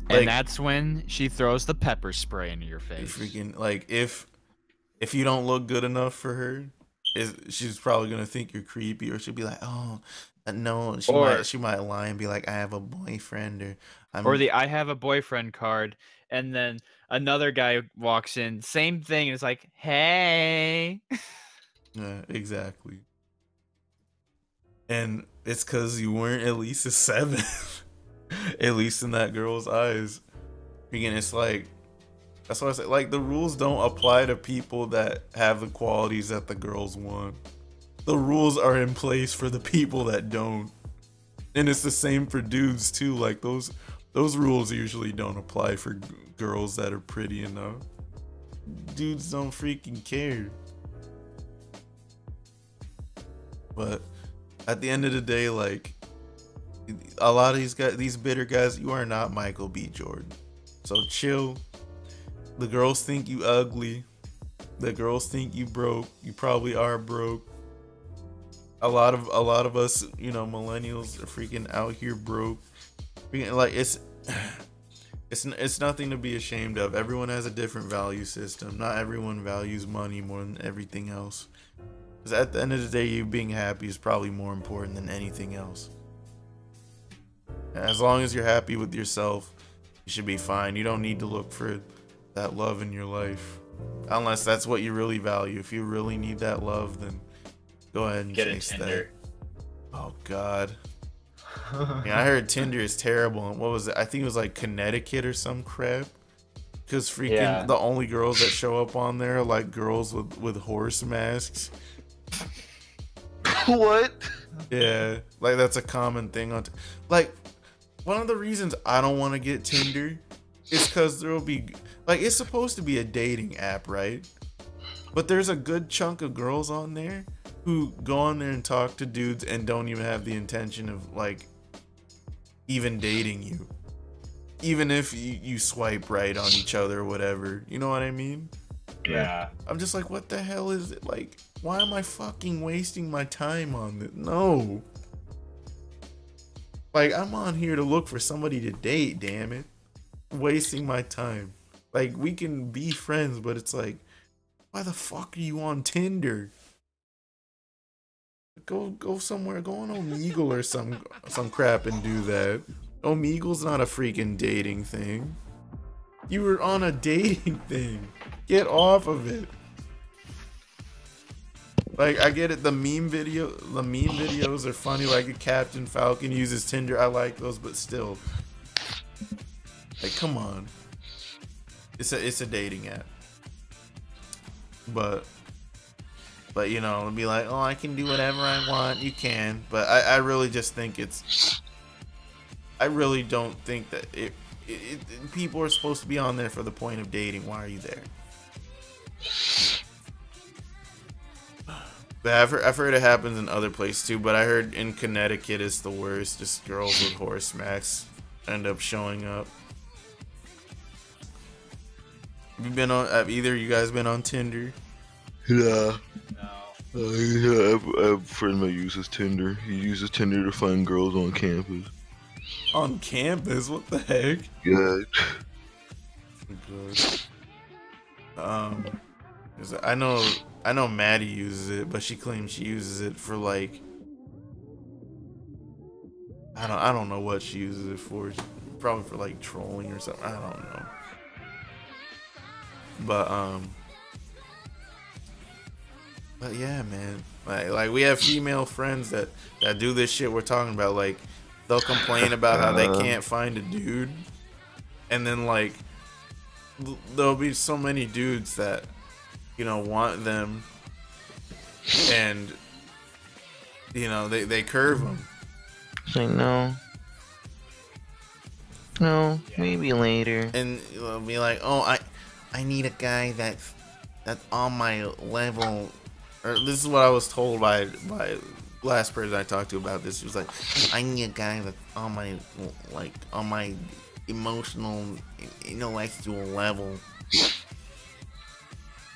Like, And that's when she throws the pepper spray into your face. freaking like if you don't look good enough for her, she's probably gonna think you're creepy, or she'll be like, "Oh, no." She might lie and be like, "I have a boyfriend," or Or the "I have a boyfriend" card, and then another guy walks in, same thing, and it's like, "Hey." Yeah, exactly. And it's because you weren't at least a 7, at least in that girl's eyes. Again, it's like, that's why I say, like, the rules don't apply to people that have the qualities that the girls want. The rules are in place for the people that don't. And it's the same for dudes too. Like those rules usually don't apply for girls that are pretty enough. Dudes don't freaking care. But at the end of the day, like, a lot of these guys, these bitter guys, you are not Michael B. Jordan. So chill. The girls think you ugly. The girls think you broke. You probably are broke. A lot of us, you know, millennials are freaking out here broke. Like it's nothing to be ashamed of. Everyone has a different value system. Not everyone values money more than everything else. Because at the end of the day, you being happy is probably more important than anything else. As long as you're happy with yourself, you should be fine. You don't need to look for that love in your life. Unless that's what you really value. If you really need that love, then go ahead and Get chase a that. Tinder. Oh, God. Yeah, I heard Tinder is terrible. And what was it? I think it was like Connecticut or some crap. Because freaking the only girls that show up on there are like girls with horse masks. What? Yeah, like that's a common thing on like one of the reasons I don't want to get Tinder is because there'll be like, it's supposed to be a dating app, right? But there's a good chunk of girls on there who go on there and talk to dudes and don't even have the intention of like even dating you, even if you swipe right on each other or whatever, you know what I mean? Yeah. I'm just like, what the hell is it? Like, why am I fucking wasting my time on this? No. Like, I'm on here to look for somebody to date, damn it. Wasting my time. Like, we can be friends, but it's like, why the fuck are you on Tinder? Go somewhere, go on Omegle or some crap and do that. Omegle's not a freaking dating thing. You were on a dating thing. Get off of it. Like, I get it, the meme videos are funny, like a Captain Falcon uses Tinder. I like those, but still. Like, come on. It's a dating app. But you know, it'll be like, oh, I can do whatever I want. You can, but I really just think I really don't think that people are supposed to be on there for the point of dating. Why are you there? But I've heard it happens in other places too. But I heard in Connecticut it's the worst. Just girls with horse masks end up showing up. Have either of you guys been on Tinder? Yeah. No. Yeah, I have a friend that uses Tinder. He uses Tinder to find girls on campus. On campus? What the heck? Yeah. Good. I know Maddie uses it, but she claims she uses it for like, I don't know what she uses it for. Probably for like trolling or something. I don't know. But yeah, man. Like we have female friends that do this shit we're talking about. Like, they'll complain about how they can't find a dude, and then like there'll be so many dudes that, you know, want them, and you know they curve them. It's like no, maybe later. And it'll be like, oh, I need a guy that's on my level. Or this is what I was told by last person I talked to about this. He was like, I need a guy that's on my emotional, intellectual level.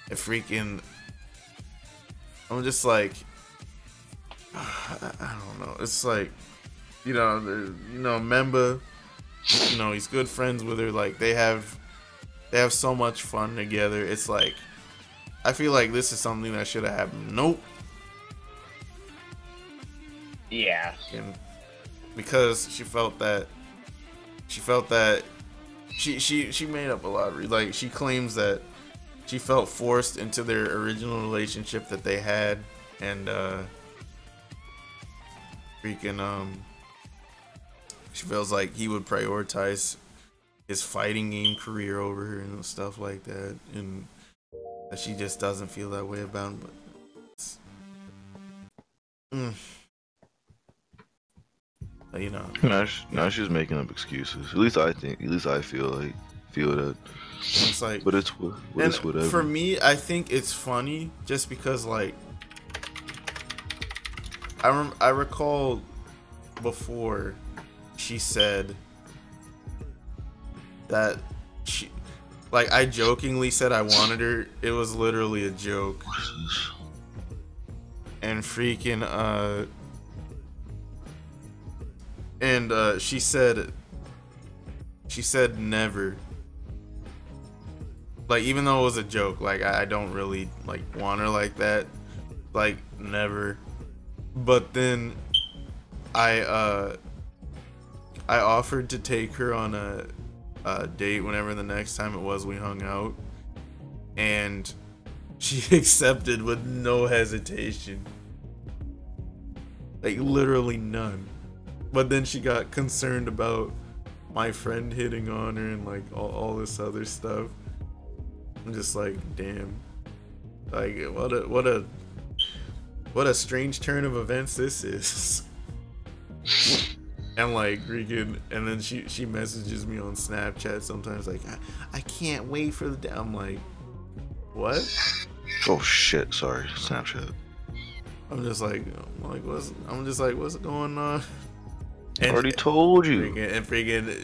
And freaking, I'm just like, I don't know. It's like, you know, Memba, you know, he's good friends with her. Like they have so much fun together. It's like, I feel like this is something that should have happened. Nope. Yeah. And because she felt that she made up a lot of like, she claims that she felt forced into their original relationship that they had, and she feels like he would prioritize his fighting game career over her and stuff like that, and that she just doesn't feel that way about him. But it's, you know, now she's making up excuses. At least I feel that. it's like, But it's whatever. For me, I think it's funny just because, like, I recall before she said that she, like, I jokingly said I wanted her. It was literally a joke. What is this? And freaking she said never. Like, even though it was a joke, like, I don't really like want her like that, like, never. But then I offered to take her on a date whenever the next time it was we hung out, and she accepted with no hesitation, like literally none. But then she got concerned about my friend hitting on her and like all this other stuff. I'm just like, damn, like what a strange turn of events this is. And like freaking, and then she messages me on Snapchat sometimes like, I can't wait for the day. I'm like, what? Oh shit! Sorry, Snapchat. I'm just like what's going on? I already told you.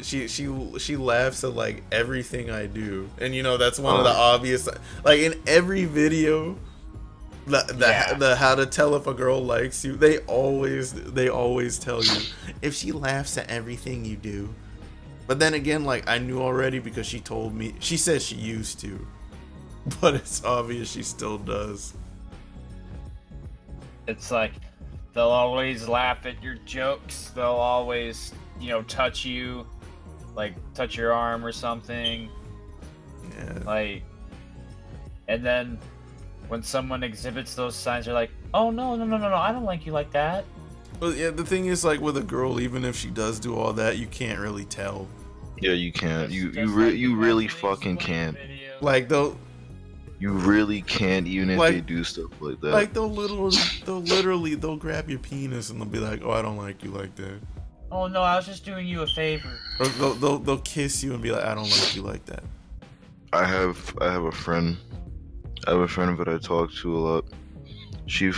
She laughs at like everything I do, and you know that's one of the obvious, like in every video, the how to tell if a girl likes you. They always tell you if she laughs at everything you do. But then again, like I knew already because she told me. She says she used to, but it's obvious she still does. It's like they'll always laugh at your jokes. They'll always, you know, touch you, like touch your arm or something. Yeah. Like, and then when someone exhibits those signs, they're like, "Oh no, I don't like you like that." Well, yeah. The thing is, like with a girl, even if she does do all that, you can't really tell. Yeah, you can't. You Like really fucking can't. Like they'll. You really can't, even if Like- they do stuff like that. Like they'll grab your penis and they'll be like, "Oh, I don't like you like that." Oh no, I was just doing you a favor. Or they'll kiss you and be like, "I don't like you like that." I have a friend. I have a friend that I talk to a lot. She'll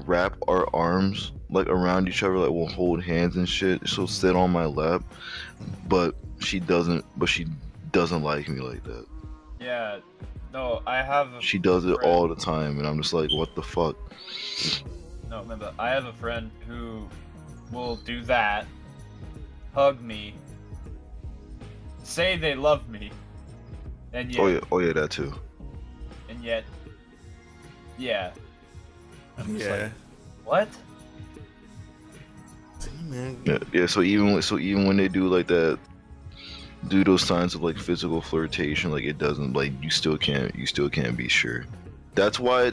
wrap our arms like around each other, like we'll hold hands and shit. She'll sit on my lap, but she doesn't like me like that. Yeah, no, I have. She does it friend- all the time, and I'm just like, what the fuck? No, remember, I have a friend who will do that, hug me, say they love me, and yet, Oh yeah, that too. and yet, yeah. I'm just Yeah. like, what? See, man. Yeah. So even when they do like that, do those signs of like physical flirtation, like it doesn't, like you still can't be sure. That's why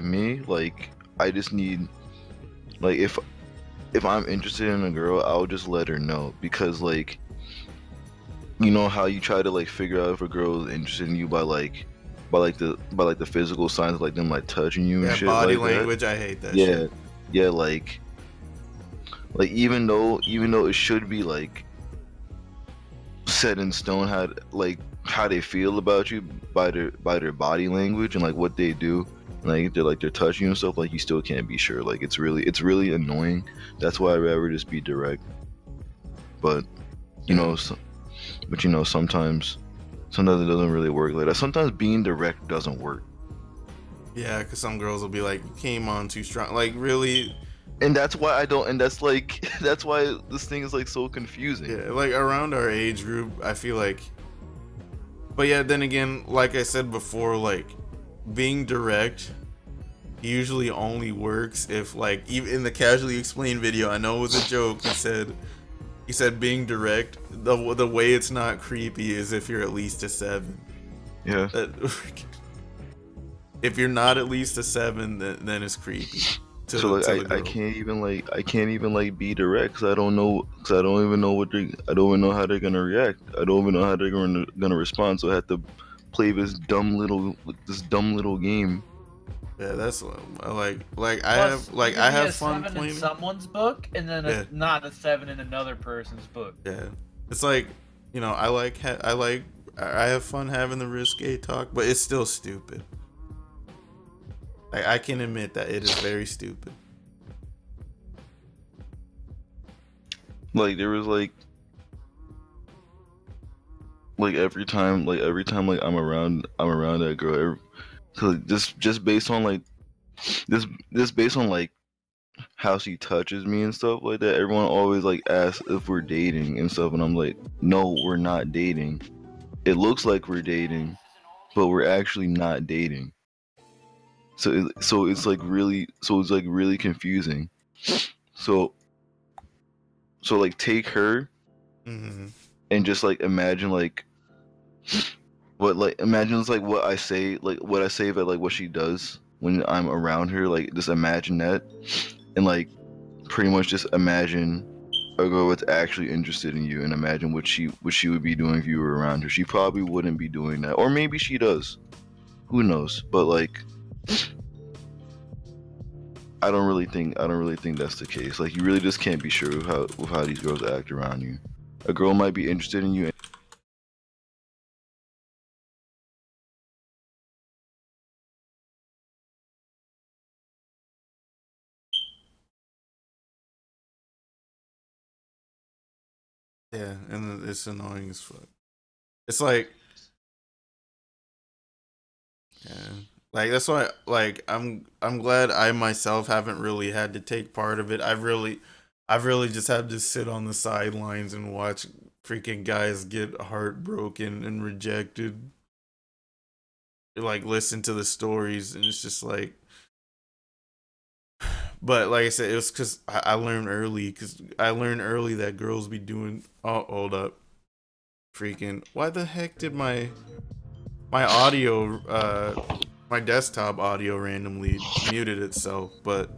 me, like I just need, like if if I'm interested in a girl, I'll just let her know, because like, you know how you try to like figure out if a girl is interested in you by the physical signs, like them like touching you and Yeah, shit body like language. I hate that yeah, shit. yeah, like even though it should be like set in stone how they feel about you by their body language and like what they do, like they're touching you and stuff, like you still can't be sure. Like it's really annoying. That's why I'd rather just be direct. But you know, sometimes it doesn't really work like that. Sometimes being direct doesn't work. Yeah, because some girls will be like, you came on too strong. Like, really? And that's why I don't, and that's like, that's why this thing is like so confusing. Yeah, like around our age group, I feel like. But yeah, then again, like I said before, like being direct usually only works if, like, even in the casually explained video, I know it was a joke. He said being direct, the way it's not creepy is if you're at least a 7. Yeah. If you're not at least a 7, then it's creepy. So like I can't even like be direct because I don't even know I don't even know how they're gonna react. I don't even know how they're gonna respond. So I have to play this dumb little game. Yeah, that's like Plus, I you can be have a fun 7 playing in someone's book, and then Yeah. not a 7 in another person's book. Yeah, it's like, you know, I have fun having the risque talk, but it's still stupid. I can admit that it is very stupid. Like there was like every time like I'm around that girl, cause just based on like this based on like how she touches me and stuff like that, everyone always like asks if we're dating and stuff, and I'm like, no, we're not dating. It looks like we're dating, but we're actually not dating. So it's like really confusing. So like take her Mm-hmm. and just like imagine like imagine it's like what I say about like what she does when I'm around her, like just imagine that, and like pretty much just imagine a girl that's actually interested in you, and imagine what she would be doing if you were around her. She probably wouldn't be doing that, or maybe she does, who knows, but like I don't really think that's the case. Like you really just can't be sure of how these girls act around you. A girl might be interested in you. Yeah, and it's annoying as fuck. It's like, yeah, like that's why, like I'm glad I myself haven't really had to take part of it. I've really just had to sit on the sidelines and watch freaking guys get heartbroken and rejected. Like listen to the stories, and it's just like, but like I said, it was because I learned early. Because I learned early that girls be doing. Oh, hold up, freaking! Why the heck did my audio, my desktop audio randomly muted itself? But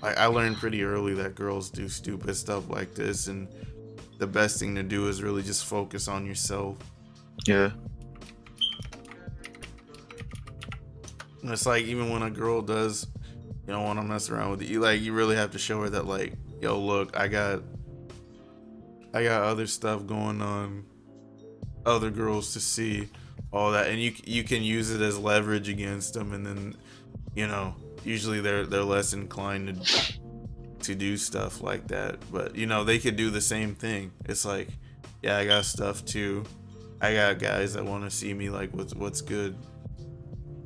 I learned pretty early that girls do stupid stuff like this, and the best thing to do is really just focus on yourself. Yeah. And it's like, even when a girl does, you know, want to mess around with you, like you really have to show her that, like, yo, look, I got other stuff going on, other girls to see, all that, and you can use it as leverage against them, and then, you know, usually they're less inclined to do stuff like that. But you know, they could do the same thing. It's like, yeah, I got stuff too. I got guys that want to see me, like, what's good.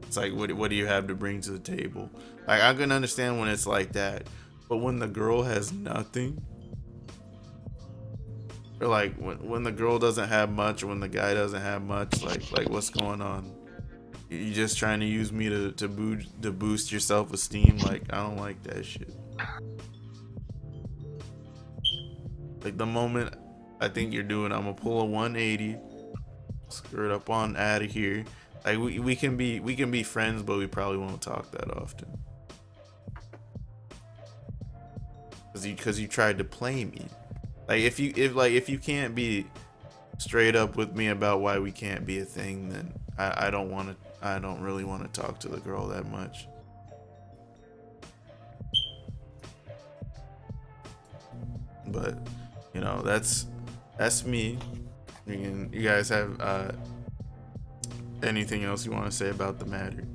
It's like, what do you have to bring to the table? Like, I can understand when it's like that, but when the girl has nothing, or like when the girl doesn't have much, or when the guy doesn't have much, like what's going on? You just trying to use me to boost your self-esteem? Like, I don't like that shit. Like, the moment I think you're doing, I'm gonna pull a 180, skirt up on out of here. Like, we can be friends, but we probably won't talk that often. Cause you tried to play me. Like if you can't be straight up with me about why we can't be a thing, then I don't really want to talk to the girl that much. But you know, that's me. You guys have anything else you want to say about the matter?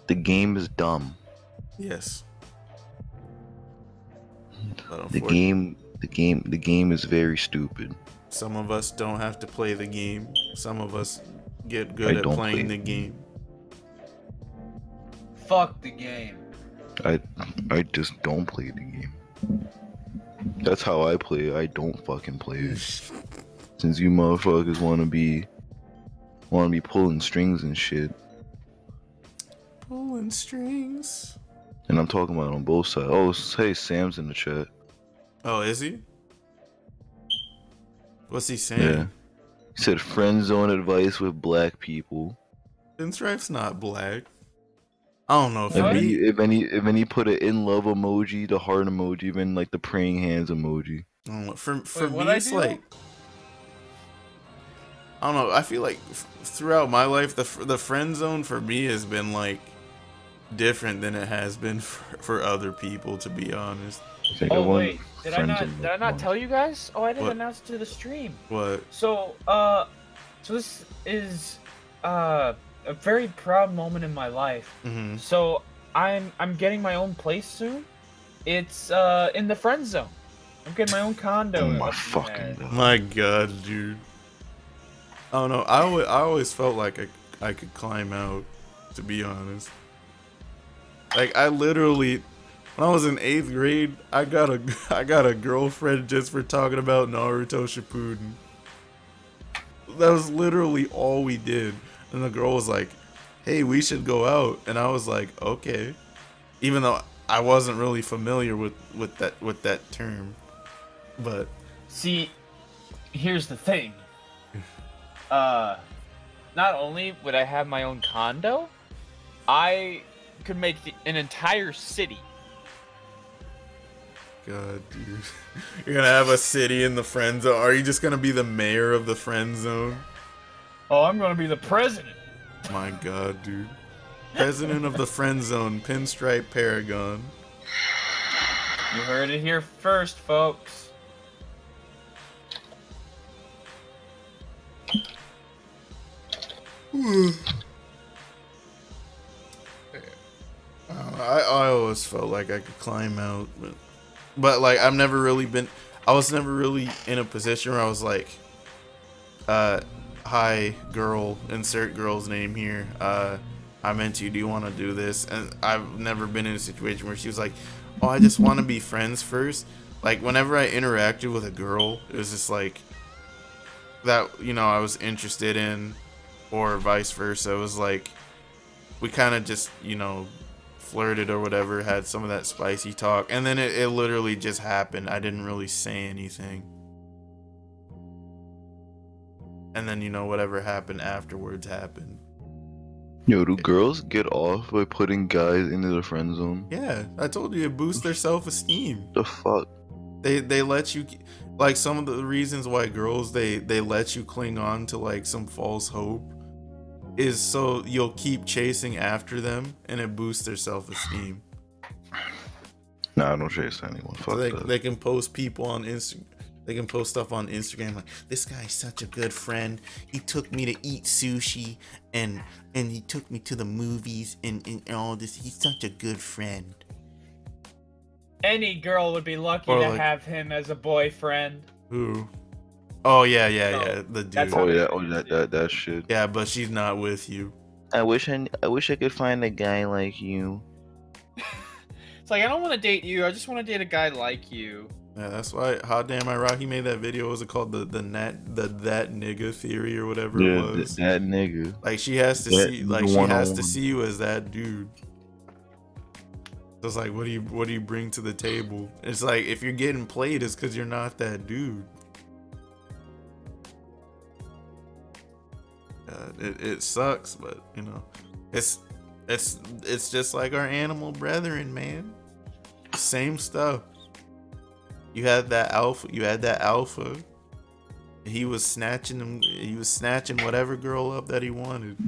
The game is dumb. Yes. The game is very stupid. Some of us don't have to play the game. Some of us get good at playing the game. Fuck the game. I just don't play the game. That's how I play. I don't fucking play it. Since you motherfuckers wanna be pulling strings and shit. Pulling strings. And I'm talking about on both sides. Oh, hey, Sam's in the chat. Oh, is he? What's he saying? Yeah. He said friend zone advice with black people. Pinstripe's not black. I don't know. If any put an in love emoji, the heart emoji, even like the praying hands emoji. I don't know. For me, it's like, I don't know. I feel like throughout my life, the friend zone for me has been like different than it has been for other people, to be honest. Oh wait, did I not tell you guys? Oh, I didn't announce it to the stream. What? So this is a very proud moment in my life. Mm-hmm. So I'm getting my own place soon. It's in the friend zone. I'm getting my own condo. Oh my fucking god. My god, dude. I don't know. I always felt like I could climb out, to be honest. Like I literally, when I was in 8th grade, I got a girlfriend just for talking about Naruto Shippuden. That was literally all we did. And the girl was like, "Hey, we should go out." And I was like, "Okay." Even though I wasn't really familiar with that term. But see, here's the thing. Not only would I have my own condo, I could make an entire city. God, dude. You're gonna have a city in the friend zone. Are you just gonna be the mayor of the friend zone? Oh, I'm gonna be the president. My god, dude. President of the friend zone, Pinstripe Paragon. You heard it here first, folks. I always felt like I could climb out, but like I was never really in a position where I was like, hi girl, insert girl's name here, I'm into you, do you want to do this? And I've never been in a situation where she was like, oh, I just want to be friends first. Like whenever I interacted with a girl, it was just like that, you know, I was interested in, or vice versa. It was like we kind of just, you know, flirted or whatever, had some of that spicy talk, and then it literally just happened. I didn't really say anything, and then, you know, whatever happened afterwards happened. Yo, do girls get off by putting guys into the friend zone? Yeah, I told you, it boosts their self-esteem. The fuck? They let you, like, some of the reasons why girls they let you cling on to like some false hope is so you'll keep chasing after them, and it boosts their self-esteem. Nah, I don't chase anyone. Fuck So that. they can post people on Instagram. They can post stuff on Instagram like, this guy's such a good friend. He took me to eat sushi, and he took me to the movies and all this. He's such a good friend. Any girl would be lucky Or to like- have him as a boyfriend. Who? Oh yeah, the dude. That's how That shit. Yeah, but she's not with you. I wish I could find a guy like you. It's like, I don't want to date you. I just want to date a guy like you. Yeah, that's why Hot Damn Iraq, he made that video. What was it called? The that nigga theory or whatever it was. That nigga. Like she has to That see, like she has one-on-one. to see you as that dude. So it's like, what do you bring to the table? It's like, if you're getting played, it's because you're not that dude. It sucks, but you know, it's It's just like our animal brethren, man. Same stuff. You had that alpha. He was snatching them. He was snatching whatever girl up that he wanted.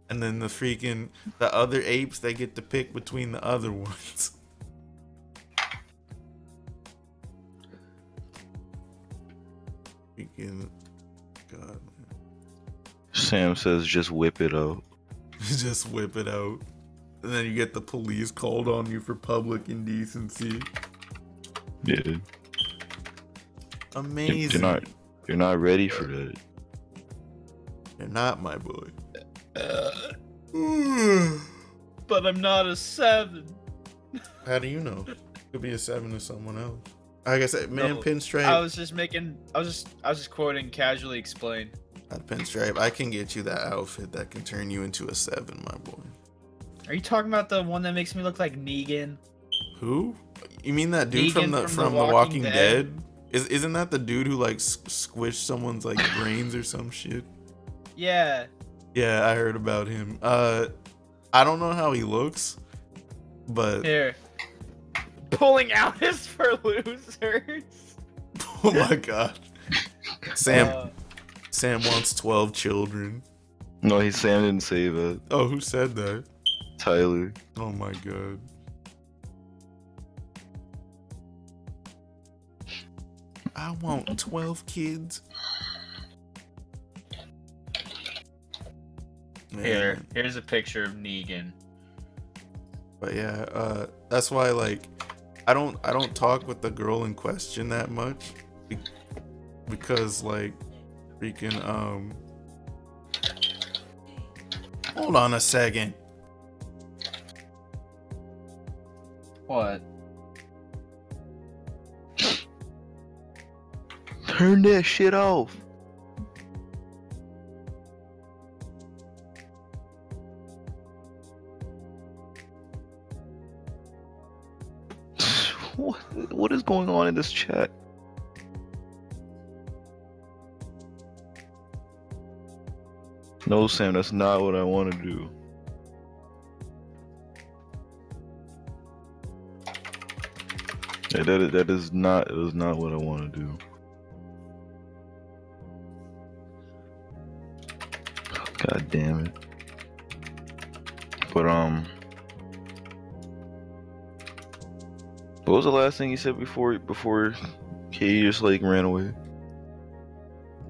And then the other apes, they get to pick between the other ones. Freaking God. Sam says, "Just whip it out." Just whip it out. And then you get the police called on you for public indecency. Yeah. Amazing. You're not ready for that. You're not, my boy. But I'm not a 7. How do you know? Could be a 7 to someone else. Like I said, man, No, Pinstripe. I was just quoting casually explained. Pinstripe, I can get you that outfit that can turn you into a 7, my boy. Are you talking about the one that makes me look like Negan? Who? You mean that dude Negan from the Walking Dead? Isn't that the dude who like squished someone's like brains or some shit? Yeah. Yeah, I heard about him. I don't know how he looks, but Here. Pulling out is for losers. oh my god. Sam wants 12 children. No, Sam didn't say that. Oh, who said that? Tyler. Oh my god. I want 12 kids. Man. Here's a picture of Negan. But yeah, that's why like I don't talk with the girl in question that much because like freaking hold on a second. What? Turn that shit off. What is going on in this chat? No, Sam, that's not what I want to do. Yeah, that is not what I want to do. God damn it. But what was the last thing you said before Katie just like ran away?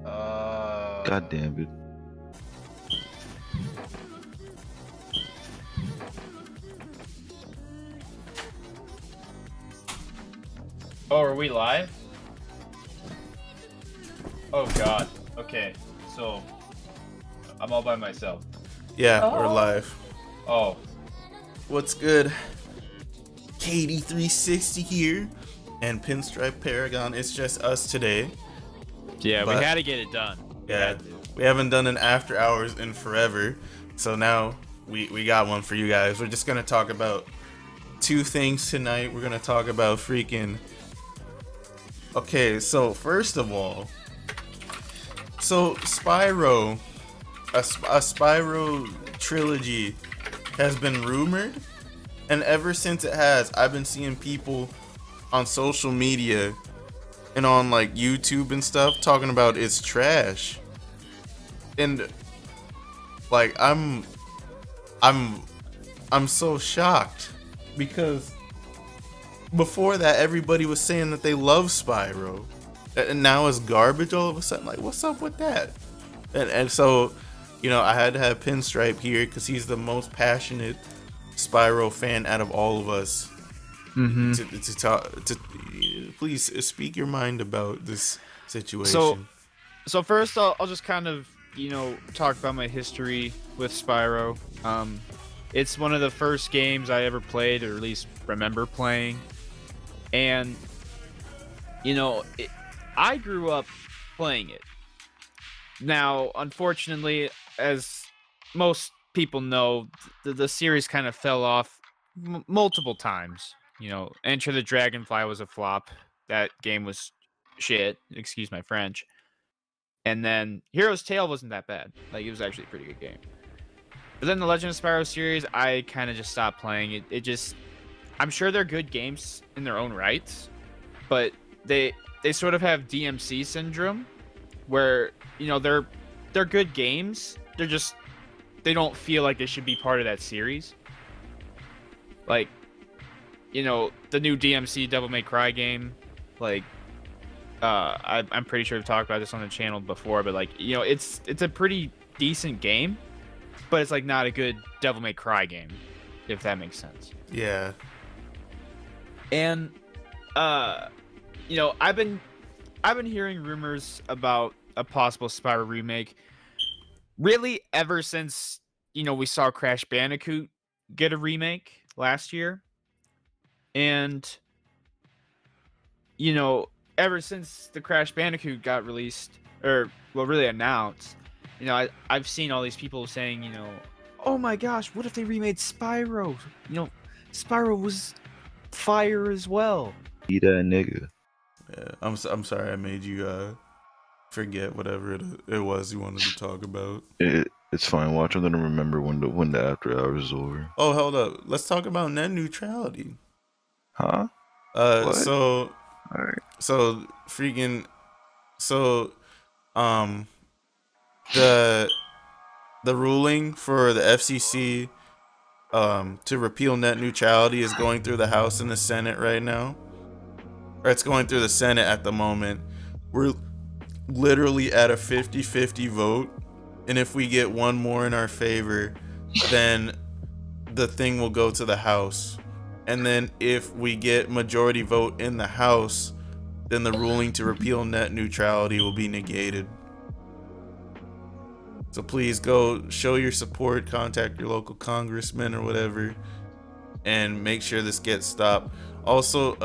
God damn it. Oh, are we live? Oh god. Okay. So I'm all by myself. Yeah, we're live. Oh. What's good? Katie 360 here and Pinstripe Paragon. It's just us today. Yeah, But- we had to get it done. Yeah, we haven't done an after hours in forever, so now we got one for you guys. We're just gonna talk about 2 things tonight. We're gonna talk about freaking. Okay, so first of all, so Spyro, a Spyro trilogy has been rumored, and ever since it has, I've been seeing people on social media and on like YouTube and stuff talking about it's trash. And like I'm so shocked because before that everybody was saying that they love Spyro, and now it's garbage all of a sudden. Like, what's up with that? And so, you know, I had to have Pinstripe here because he's the most passionate Spyro fan out of all of us. To talk to, please speak your mind about this situation. So first I'll just kind of, you know, talk about my history with Spyro. It's one of the first games I ever played, or at least remember playing. And, you know, I grew up playing it. Now, unfortunately, as most people know, the series kind of fell off multiple times. You know, Enter the Dragonfly was a flop. That game was shit. Excuse my French. And then Hero's Tale wasn't that bad. Like, it was actually a pretty good game. But then the Legend of Spyro series, I kind of just stopped playing it. I'm sure they're good games in their own rights, but they sort of have DMC syndrome, where they're good games. They don't feel like they should be part of that series. Like, the new DMC Devil May Cry game, like, I'm pretty sure we've talked about this on the channel before, but like, it's a pretty decent game, but it's like not a good Devil May Cry game, if that makes sense. Yeah. And I've been hearing rumors about a possible Spyro remake really ever since we saw Crash Bandicoot get a remake last year. And ever since the Crash Bandicoot got released, or well, really announced, I've seen all these people saying, oh my gosh, what if they remade Spyro? Spyro was fire as well. Eat that nigga. Yeah, I'm sorry I made you forget whatever it was you wanted to talk about. It's fine. Watch. I'm gonna remember when the after hours is over. Oh, hold up. Let's talk about net neutrality. Huh? What? All right. So freaking, so the ruling for the FCC to repeal net neutrality is going through the House and the Senate right now. Or it's going through the Senate at the moment. We're literally at a 50-50 vote, and if we get one more in our favor, then the thing will go to the House. And then if we get majority vote in the House, then the ruling to repeal net neutrality will be negated. So please go show your support, contact your local congressman or whatever, and make sure this gets stopped. Also,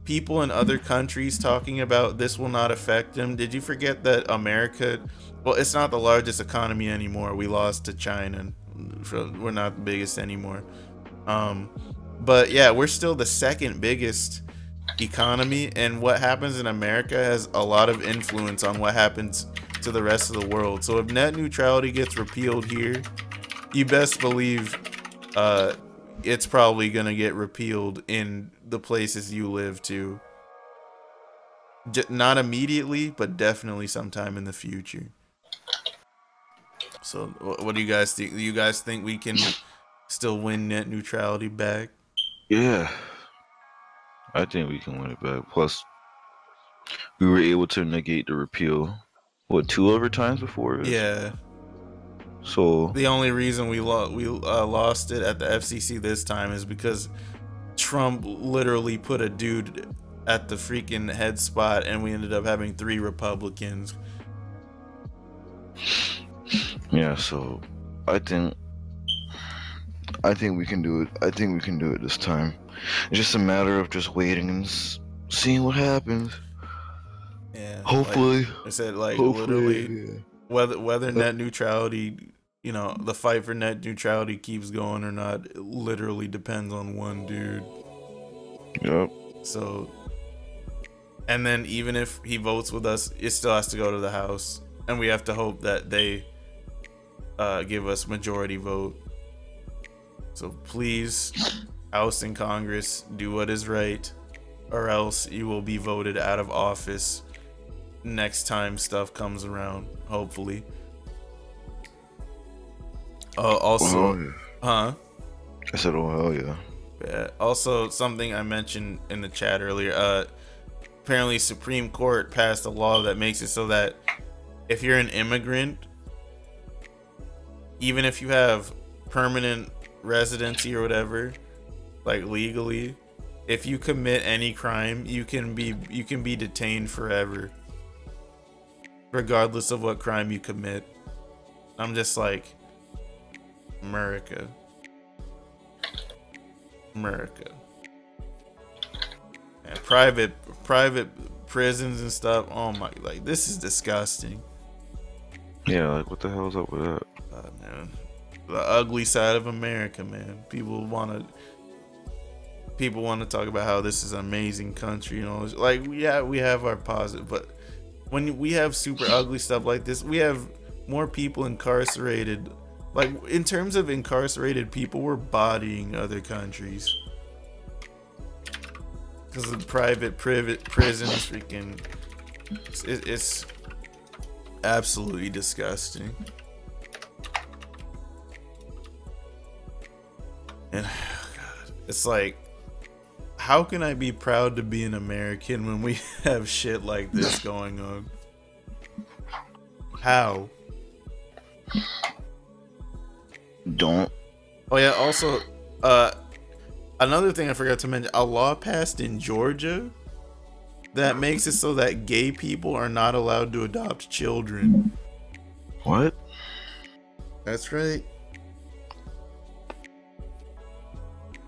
people in other countries talking about this will not affect them. Did you forget that America, well, it's not the largest economy anymore. We lost to China. We're not the biggest anymore. But yeah, we're still the second biggest economy, and what happens in America has a lot of influence on what happens to the rest of the world. So if net neutrality gets repealed here, you best believe it's probably gonna get repealed in the places you live too. Not immediately, but definitely sometime in the future. So what do you guys think? Do you guys think we can still win net neutrality back? Yeah, I think we can win it back. Plus, we were able to negate the repeal, what, 2 overtimes before? Yeah. So the only reason we lost it at the FCC this time is because Trump literally put a dude at the freaking head spot, and we ended up having 3 Republicans. Yeah, so I think we can do it. I think we can do it this time. It's just a matter of just waiting and seeing what happens. Yeah. Hopefully. Like I said, like hopefully, literally, yeah. whether net neutrality, the fight for net neutrality keeps going or not, it literally depends on one dude. Yep. So, and then even if he votes with us, it still has to go to the House, and we have to hope that they give us majority vote. So please, House and Congress, do what is right, or else you will be voted out of office next time stuff comes around, hopefully. Also, yeah. huh? I said, oh hell yeah. Yeah. Also, something I mentioned in the chat earlier, apparently Supreme Court passed a law that makes it so that if you're an immigrant, even if you have permanent residency or whatever, like legally, if you commit any crime, you can be detained forever, regardless of what crime you commit. I'm just like, America. And private prisons and stuff. Oh my, like, this is disgusting. Yeah, like what the hell's up with that? Man, the ugly side of America, man. People want to talk about how this is an amazing country, like, yeah, we have our positive, but when we have super ugly stuff like this, we have more people incarcerated Like, in terms of incarcerated people, we're bodying other countries. Because of private prisons, freaking... It's absolutely disgusting. And, oh God, it's like, how can I be proud to be an American when we have shit like this going on? How? Don't. Oh yeah, also, another thing I forgot to mention, a law passed in Georgia that makes it so that gay people are not allowed to adopt children. What? That's right.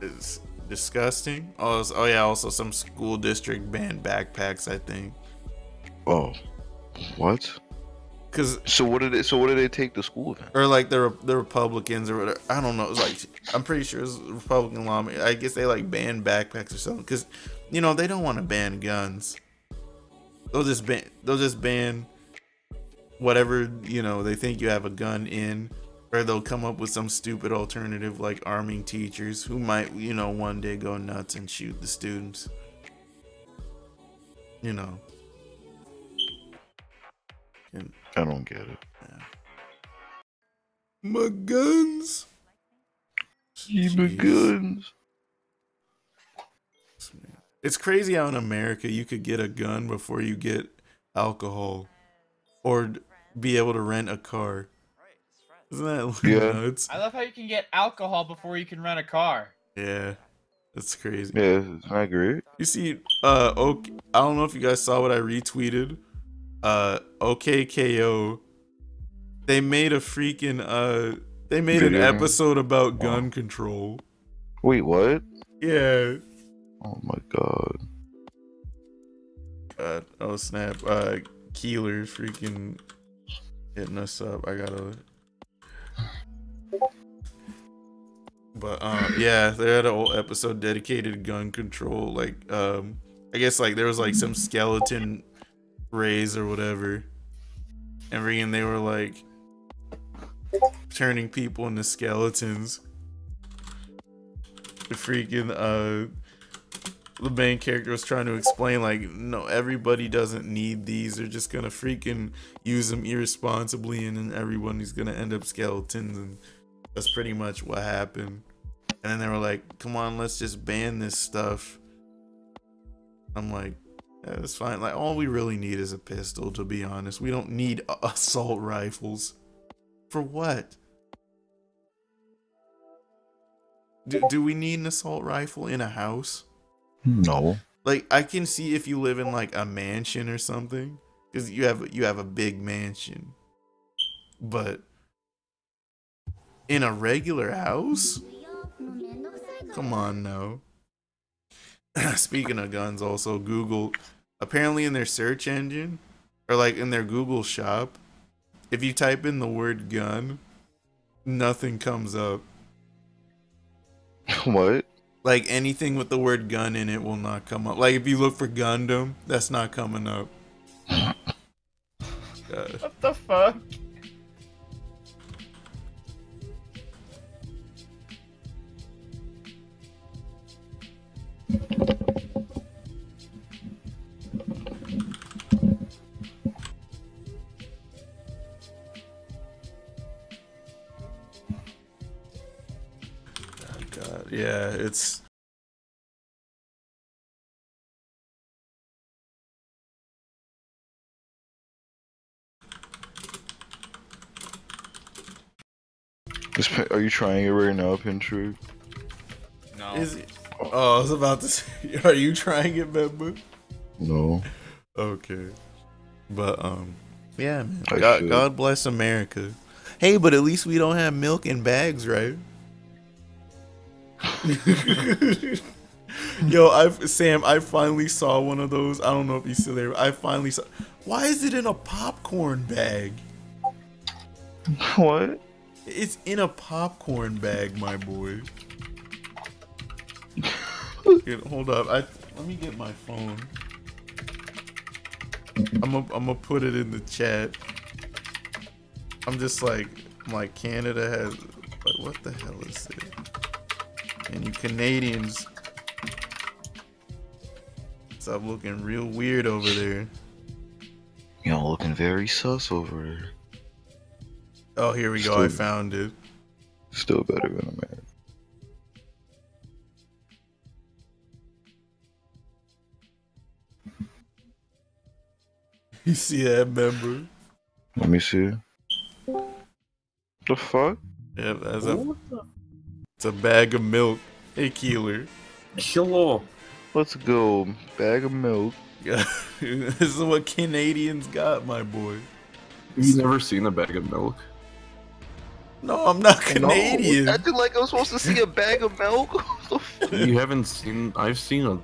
It's disgusting. Oh yeah, also some school district banned backpacks, I think. Oh, what? So what did they take to school then? Or like the Republicans or whatever. I don't know. It's like, I'm pretty sure it's Republican law. I guess they like ban backpacks or something because, you know, they don't want to ban guns. They'll just ban whatever, you know, they think you have a gun in, or they'll come up with some stupid alternative like arming teachers who might, you know, one day go nuts and shoot the students. You know. I don't get it. Yeah. My guns. My guns. It's crazy how in America you could get a gun before you get alcohol or be able to rent a car. Isn't that nuts? I love how you can get alcohol before you can rent a car. Yeah, that's crazy. Yeah, I agree. You see, I don't know if you guys saw what I retweeted. OKKO, they made a freaking an episode about gun control. Wait, what? Yeah. Oh my god. Oh snap. Keeler's freaking hitting us up. I gotta. But yeah, they had a whole episode dedicated to gun control. Like I guess like there was like some skeleton rays or whatever, and they were like turning people into skeletons. The freaking the main character was trying to explain like, no, everybody doesn't need these. They're just gonna freaking use them irresponsibly, and then everybody's gonna end up skeletons, and that's pretty much what happened. And then they were like, come on, let's just ban this stuff. I'm like, yeah, that's fine. Like, all we really need is a pistol, to be honest. We don't need assault rifles. For what? Do we need an assault rifle in a house? No. Like, I can see if you live in like a mansion or something, because you have a big mansion. But in a regular house? Come on now. Speaking of guns, also Google, apparently in their search engine, or like in their Google shop, if you type in the word gun, nothing comes up. What? Like anything with the word gun in it will not come up. Like if you look for Gundam, that's not coming up. God. What the fuck? God, yeah, it's Are you trying it right now, Pintrue? No. is it? Oh, I was about to say, are you trying it, Member? No. Okay. But yeah, man. I should. God bless America. Hey, but at least we don't have milk in bags, right? Yo, Sam, I finally saw one of those. I don't know if you still there. I finally saw. Why is it in a popcorn bag? What? It's in a popcorn bag, my boy. Hold up. Let me get my phone. I'm gonna put it in the chat. I'm just like, like Canada has. Like, what the hell is it? And you Canadians, stop looking real weird over there. Y'all looking very sus over there. Oh, here we go. I found it. Still better than America. You see that member? Let me see. The fuck? Yeah, it's a bag of milk. Hey, Keeler. Hello. Let's go. Bag of milk. Yeah, this is what Canadians got, my boy. You never seen a bag of milk? No, I'm not Canadian. No, acting like I'm supposed to see a bag of milk. You haven't seen? I've seen a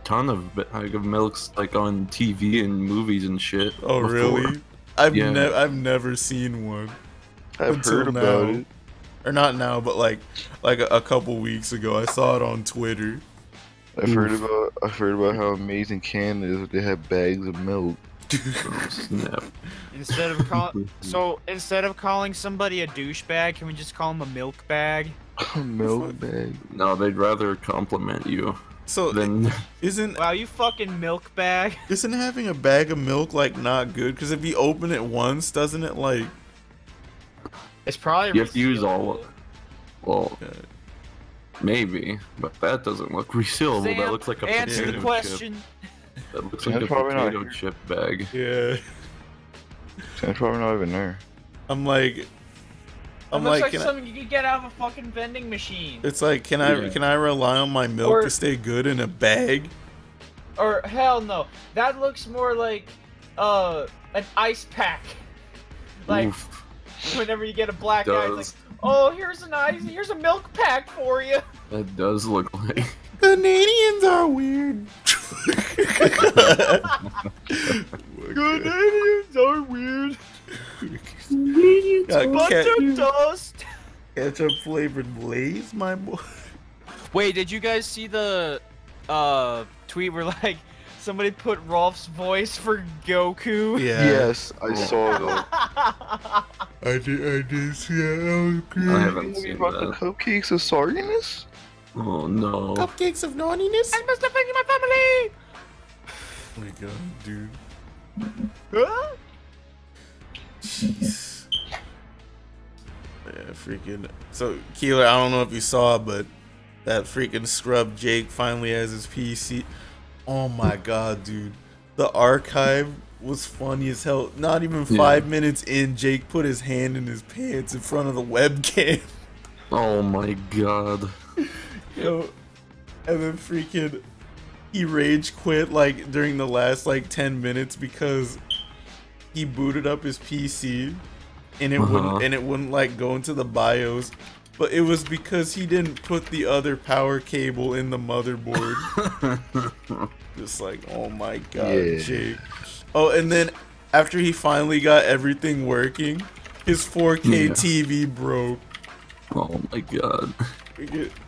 ton of bag of milks like on TV and movies and shit. Oh, before. really? I've Yeah. never seen one. I've Until heard about now. it. Or not now, but like a couple weeks ago, I saw it on Twitter. I've heard about how amazing Canada is if they have bags of milk. Oh, snap. Instead of calling somebody a douchebag, can we just call him a milk bag? A milk bag. No, they'd rather compliment you So than. isn't Wow, you fucking milk bag. isn't having a bag of milk like not good? Because if you open it once, doesn't it like? It's probably. You have to use all. Well, Uh, maybe, but that doesn't look resealable. Sam, That looks like a answer potato the chip. question. That looks That's like a probably not potato here. chip bag. yeah. It's probably not even there. I'm like, It I'm looks like, like can I, something you could get out of a fucking vending machine. it's like, can Yeah. I rely on my milk Or- to stay good in a bag? Or hell no, that looks more like an ice pack. Like Oof. whenever you get a black eye, it's like, Does. oh, here's a milk pack for you. That does look like. Canadians are weird. Canadians are weird. Got Bunch of dust. ketchup flavored Lay's, my boy. Wait, did you guys see the tweet where like somebody put Rolf's voice for Goku? Yeah. Yes, I saw that. I did see that. I haven't seen About the that. cupcakes of sardiness? Oh no. Cupcakes of naughtiness. I must offend my family. Oh my god, dude. Huh? Jeez. Yeah, freaking. So, Keeler, I don't know if you saw, but that freaking scrub Jake finally has his PC. Oh my god, dude. The archive was funny as hell. Not even 5 minutes in, Jake put his hand in his pants in front of the webcam. Oh my god. Yo, and then freaking he rage quit like during the last like 10 minutes because he booted up his PC and it wouldn't like go into the BIOS, but it was because he didn't put the other power cable in the motherboard. Just like, oh my god, Yeah. Jake. Oh, and then after he finally got everything working, his 4K Yeah. TV broke. Oh my god.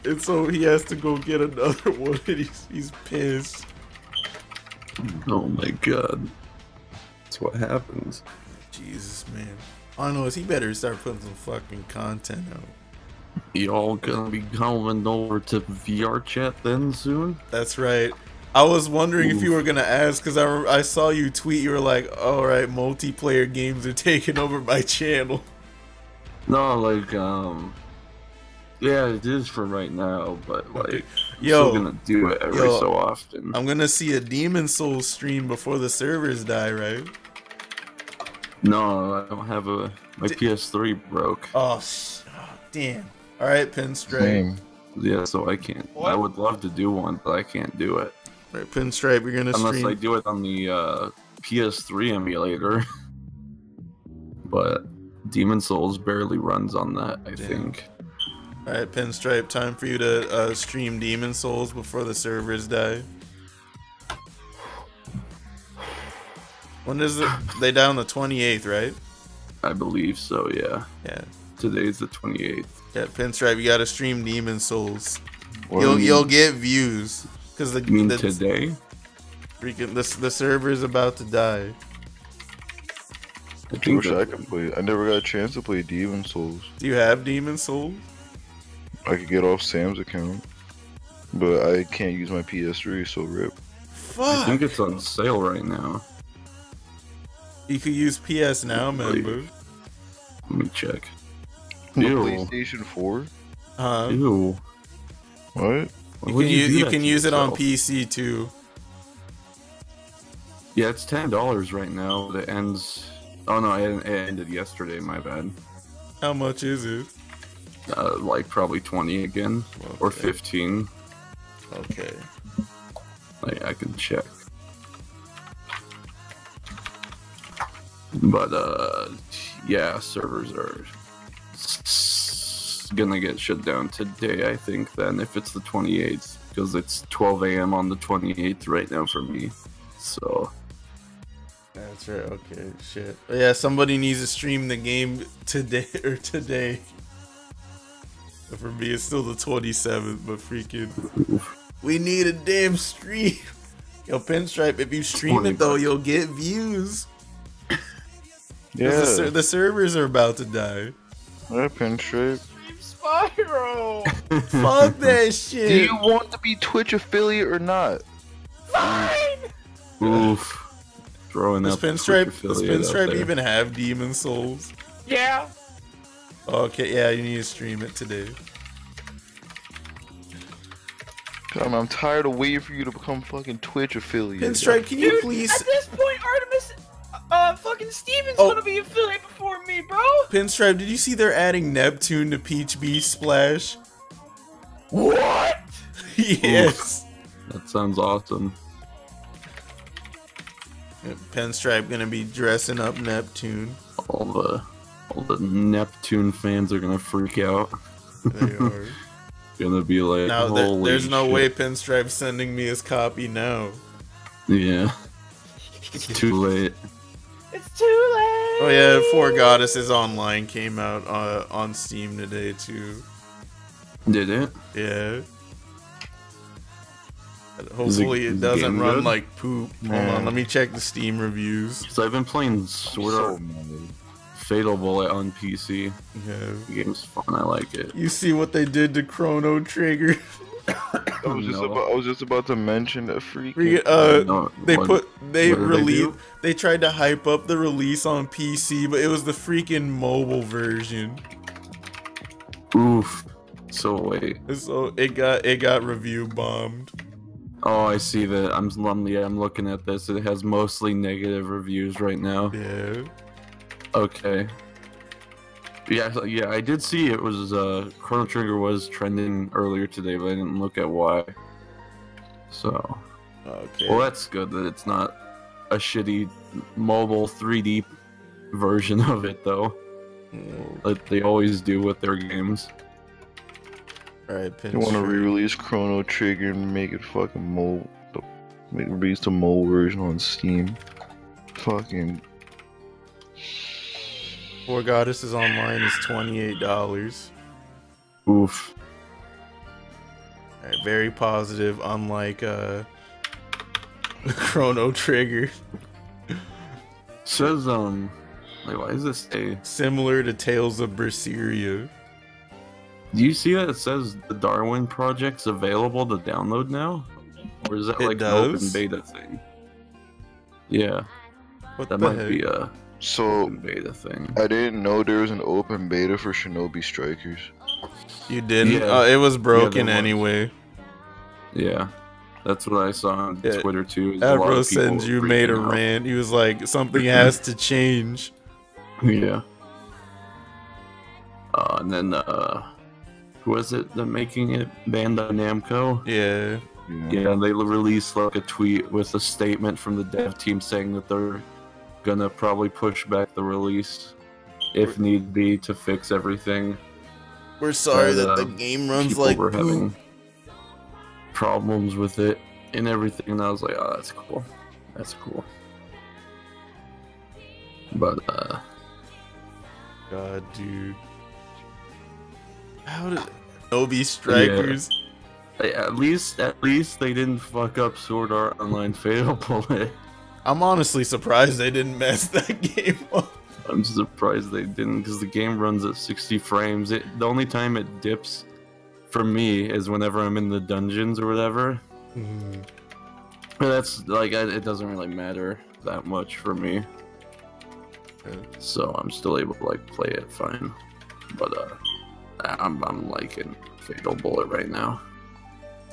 And so he has to go get another one, and he's pissed. Oh my god. That's what happens. Jesus, man. All I know is he better start putting some fucking content out. Y'all gonna be going over to VR chat then soon? That's right. I was wondering if you were gonna ask, because I saw you tweet, you were like, alright, multiplayer games are taking over my channel. No, like, yeah, it is for right now, but like, I'm Yo, still gonna do it every yo, so often. I'm gonna see a Demon Souls stream before the servers die, right? No, I don't have my PS3 broke. Oh, damn. Alright, Pinstripe. Same. Yeah, so I can't. I would love to do one, but I can't do it. Alright, Pinstripe, you're gonna Unless stream. I do it on the PS3 emulator. But Demon Souls barely runs on that, I think. Alright, Pinstripe, time for you to stream Demon Souls before the servers die. When is it? They die on the 28th, right? I believe so, yeah. Yeah. Today's the 28th. Yeah, Pinstripe, you gotta stream Demon Souls. What do you mean? You'll get views. Cause the, You mean the today? freaking the server is about to die. I I think wish I that- could play. I never got a chance to play Demon Souls. Do you have Demon Souls? I could get off Sam's account, but I can't use my PS3, so rip. I think Fuck. it's on sale right now. You could use PS Now, member. Let me check. The Ew. PlayStation 4? Ew. What? Why You would can, do you that can to use it on yourself? PC too. Yeah, it's $10 right now. It ends. Oh no, it ended yesterday. My bad. How much is it? Like probably 20 again or Okay. 15. Okay. Like, I can check. But yeah, servers are gonna get shut down today, I think. Then if it's the 28th, because it's 12 a.m. on the 28th right now for me. So That's right. Okay. Shit. Yeah, somebody needs to stream the game today. For me, it's still the 27th, but freaking, we need a damn stream. Yo, Pinstripe, if you stream it though, $20. you'll get views. Yeah. 'Cause the servers are about to die. Yeah, Pinstripe. Spyro. Fuck that Do shit. you want to be Twitch affiliate or not? Fine. oof. Throwing Does out the Pinstripe, Twitch does affiliate out Pinstripe there. even have Demon Souls? Yeah. Okay, yeah, you need to stream it today. God, I'm tired of waiting for you to become fucking Twitch affiliate. Pinstripe, can you Dude, please? at this point, Artemis, fucking Steven's Oh. gonna be affiliate before me, bro. Pinstripe, did you see they're adding Neptune to Peach Beach Splash? What? Yes. That sounds awesome. Pinstripe gonna be dressing up Neptune. All the Neptune fans are gonna freak out. They are. Gonna be like, Now, holy there's no shit. way Pinstripe's sending me his copy now. Yeah. It's too late. It's too late. Oh yeah, Four Goddesses Online came out on Steam today too. Did it? Yeah. Hopefully is it the doesn't game run good? like poop. Hold Man. on, let me check the Steam reviews. So I've been playing Sword So Art mad. Fatal Bullet on PC. Yeah. The game's fun. I like it. You see what they did to Chrono Trigger? I No. was just about to mention a freaking. No, They what- put they what did they released do? they tried to hype up the release on PC, but it was the freaking mobile version. Oof. So wait. So it got review bombed. Oh, I see that. I'm looking at this. It has mostly negative reviews right now. Yeah. Okay. Yeah, I did see it was Chrono Trigger was trending earlier today, but I didn't look at why. So, Okay. well, that's good that it's not a shitty mobile 3D version of it though, like they always do with their games. Alright, They want to re-release Chrono Trigger and make it fucking release the mole version on Steam. Fucking. Four Goddesses Online is $28. Oof. Alright, very positive, unlike Chrono Trigger. Says like why does this say? Similar to Tales of Berseria. Do you see that it says the Darwin project's available to download now? Or is that It like an open does? beta thing? Yeah, What that the might heck? be a So, open beta thing. I didn't know there was an open beta for Shinobi Strikers. You didn't? Yeah. It was broken was. anyway. Yeah, that's what I saw on Yeah, Twitter too. is a lot Avro of people sends you made a freaking out. rant. He was like, something has to change. Yeah. And then who was it that making it? Bandai Namco. Yeah. Yeah, they released like a tweet with a statement from the dev team saying that they're gonna probably push back the release if need be to fix everything. We're sorry But, that the game runs People like were poop. having problems with it and everything, and I was like, oh, that's cool. That's cool. But God, dude. How did Obi Strikers? at least they didn't fuck up Sword Art Online Fatal Bullet. I'm honestly surprised they didn't mess that game up. I'm surprised they didn't, because the game runs at 60 frames. The only time it dips for me is whenever I'm in the dungeons or whatever. But that's like it doesn't really matter that much for me. So I'm still able to like play it fine. But I'm liking Fatal Bullet right now.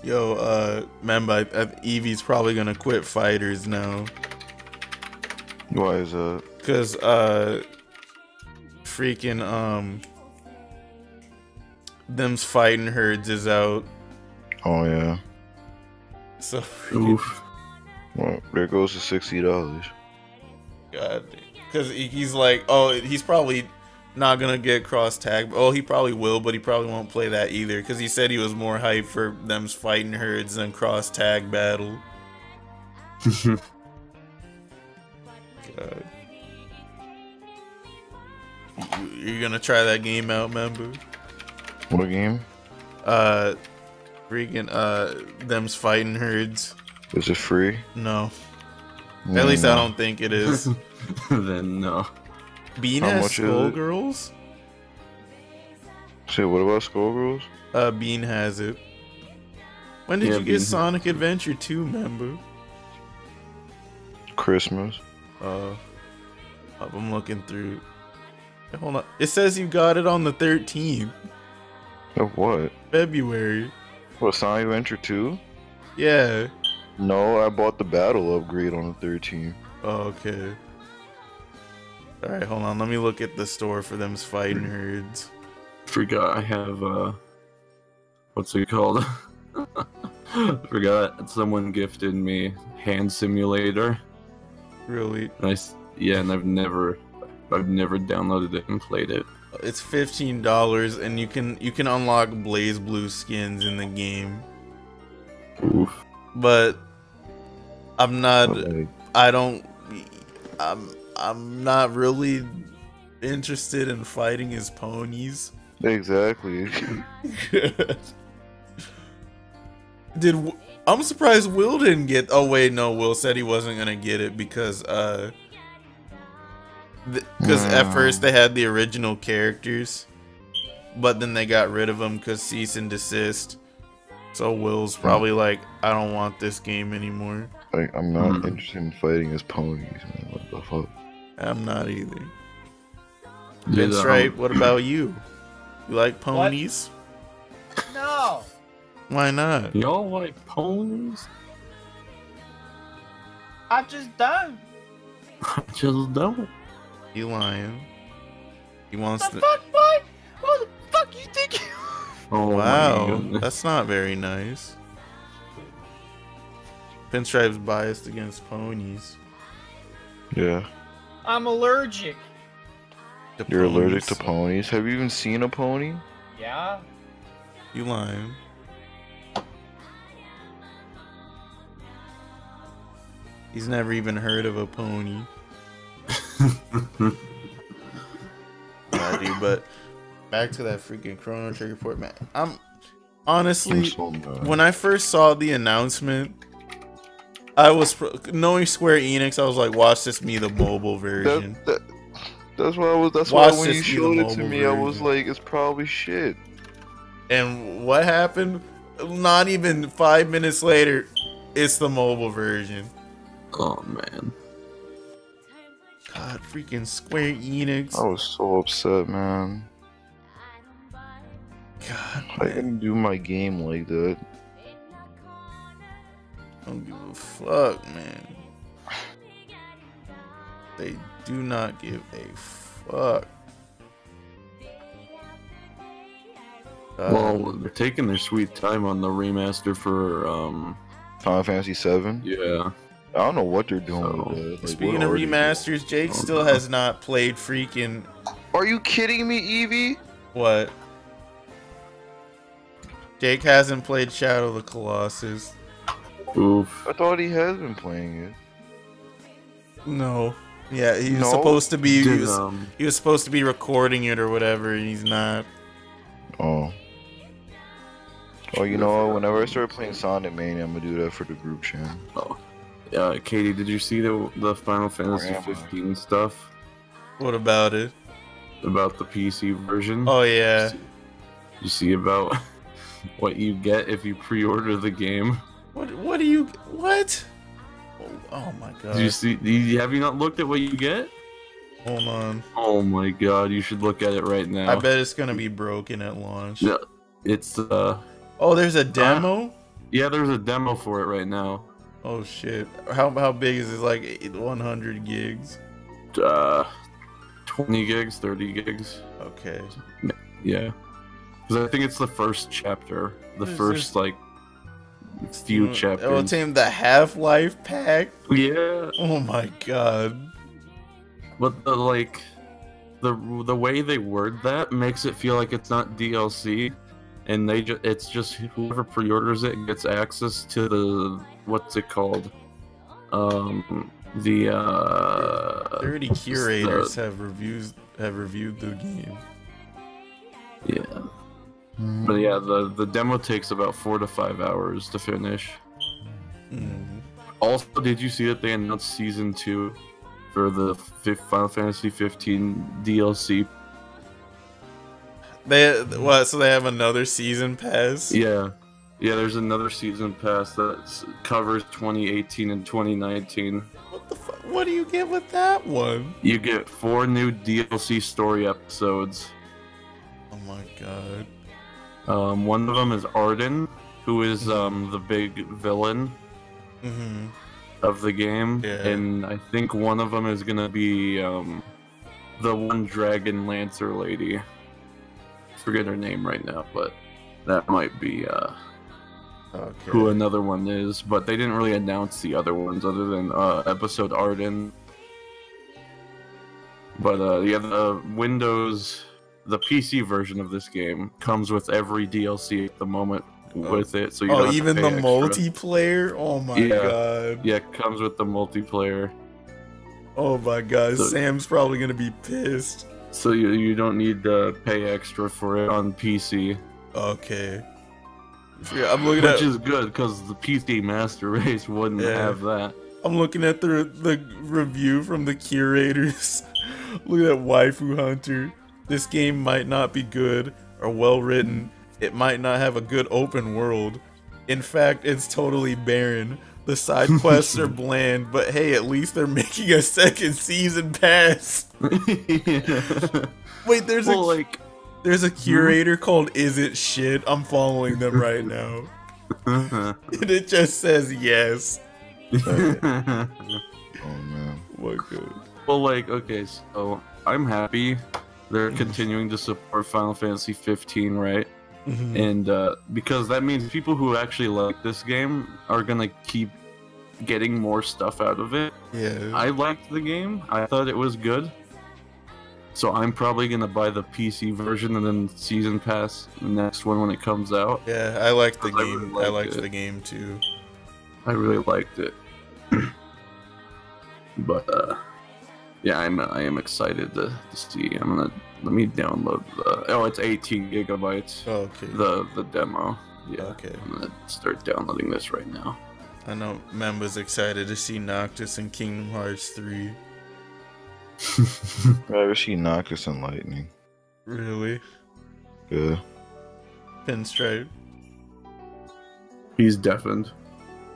Yo, remember, Eevee's probably gonna quit fighters now. Why is that? Cause freaking them's fighting herds is out. Oh yeah. So Oof. Well, there goes the $60. God, cause he's like, oh, he's probably not gonna get cross tag. Oh, he probably will, but he probably won't play that either. Cause he said he was more hyped for them's fighting herds than cross tag battle. God. You're gonna try that game out, member? What game? Freaking them's fighting herds. Is it free? No. At least I don't think it is. Then no. Bean How has much is it? Skullgirls? Shit, what about Skullgirls? Bean has it. When did Yeah, you get Bean. Sonic Adventure 2, member? Christmas. I'm looking through. Hey, hold on. It says you got it on the 13th, Of what? February. What, Sonic Adventure 2? Yeah. No, I bought the battle upgrade on the 13th. Oh, okay. Alright, hold on. Let me look at the store for them's fighting herds. Forgot I have what's it called? Forgot someone gifted me Hand Simulator. Really? And I've never downloaded it and played it. It's $15 and you can unlock Blaze Blue skins in the game. Oof. But I'm not Like, I'm not really interested in fighting as ponies. exactly. I'm surprised Will didn't get. Oh wait, no. Will said he wasn't gonna get it because at first they had the original characters, but then they got rid of them because cease and desist. So Will's probably like, I don't want this game anymore. Like, I'm not interested in fighting as ponies, man. What the fuck? I'm not either. Did, Pinstripe, what about you? You like ponies? No. Why not? Y'all like ponies? I just don't. I just don't. You lying? He wants The to. fuck, boy? What the fuck you think? Oh my Wow, goodness. that's not very nice. Pinstripe's biased against ponies. Yeah. I'm allergic. To You're allergic to ponies. ponies? Have you even seen a pony? Yeah. You lying? He's never even heard of a pony. Yeah, dude, but back to that freaking Chrono Trigger port, man. I'm honestly, I'm so mad. when I first saw the announcement, I was knowing Square Enix, I was like, watch this be the mobile version. That's why I was. That's Watch why when this you be the showed it to mobile me, I was version. like, it's probably shit. And what happened? Not even 5 minutes later, it's the mobile version. Oh man. God, freaking Square Enix. I was so upset, man. God, I man. didn't do my game like that. I don't give a fuck, man. They do not give a fuck. Well, they're taking their sweet time on the remaster for Final Fantasy 7. yeah. I don't know what they're doing So, with that. Like, Speaking what of are they doing? remasters, Jake Oh, still no. has not played freaking Are you kidding me, Evie? what? Jake hasn't played Shadow of the Colossus. Oof. I thought he has been playing it. No. Yeah, he was No? supposed to be. Did, He was supposed to be recording it or whatever, and he's not. Oh. Oh, you know what? Whenever I start playing Sonic Mania, I'm gonna do that for the group channel. Katie, did you see the Final Fantasy am I? 15 stuff? What about it? About the PC version. Oh yeah. You see about what you get if you pre-order the game. What do you what? Oh my god. Do you see? Have you not looked at what you get? Hold on. Oh my god, you should look at it right now. I bet it's gonna be broken at launch. Yeah, it's Oh, there's a demo? yeah, there's a demo for it right now. Oh shit. How big is it? Like 100 gigs? 20 gigs, 30 gigs. Okay. Yeah. Because I think it's the first chapter. The Is first, like, few Oh, chapters. Tim, the Half-Life pack? Yeah. Oh my god. But, the way they word that makes it feel like it's not DLC. And it's just whoever pre-orders it gets access to the, what's it called? The 30 curators have reviewed the game. Yeah. But yeah, the demo takes about 4 to 5 hours to finish. Mm. Also, did you see that they announced Season 2 for the Final Fantasy 15 DLC? So they have another season pass? Yeah. Yeah, there's another Season Pass that covers 2018 and 2019. What the fuck? What do you get with that one? You get 4 new DLC story episodes. Oh my god. One of them is Arden, who is the big villain Mm-hmm. of the game, Yeah. and I think one of them is gonna be the one dragon lancer lady. Forget her name right now, but that might be Okay. who another one is. But they didn't really announce the other ones other than episode Arden. But yeah, the PC version of this game comes with every DLC at the moment with it, so you don't have to even pay the extra. multiplayer? Oh my Yeah. god. Yeah, it comes with the multiplayer, Oh my god, So- Sam's probably gonna be pissed. so you don't need to pay extra for it on PC, Okay. Yeah, I'm looking which at is good because the PC master race wouldn't Yeah. have that. I'm looking at the review from the curators. Look at Waifu Hunter. This game might not be good or well written. It might not have a good open world. In fact, it's totally barren. The side quests are bland, but hey, at least they're making a second season pass. Wait, there's a curator called Is It Shit? I'm following them right now. And it just says yes. Oh man. What good? Well, okay, so I'm happy they're continuing to support Final Fantasy 15, right? Mhm. And because that means people who actually like this game are gonna keep getting more stuff out of it. Yeah. I liked the game. I thought it was good. So I'm probably gonna buy the PC version and then Season Pass next one when it comes out. Yeah, I liked the I really game. I liked liked it. the game too. I really liked it. But yeah, I am excited to see. Let me download the it's 18 gigabytes. Okay. The demo. Yeah. Okay. I'm gonna start downloading this right now. I know Memba's excited to see Noctis in Kingdom Hearts 3. I'd rather see Noctis and Lightning. Really? Yeah. Pinstripe. He's deafened.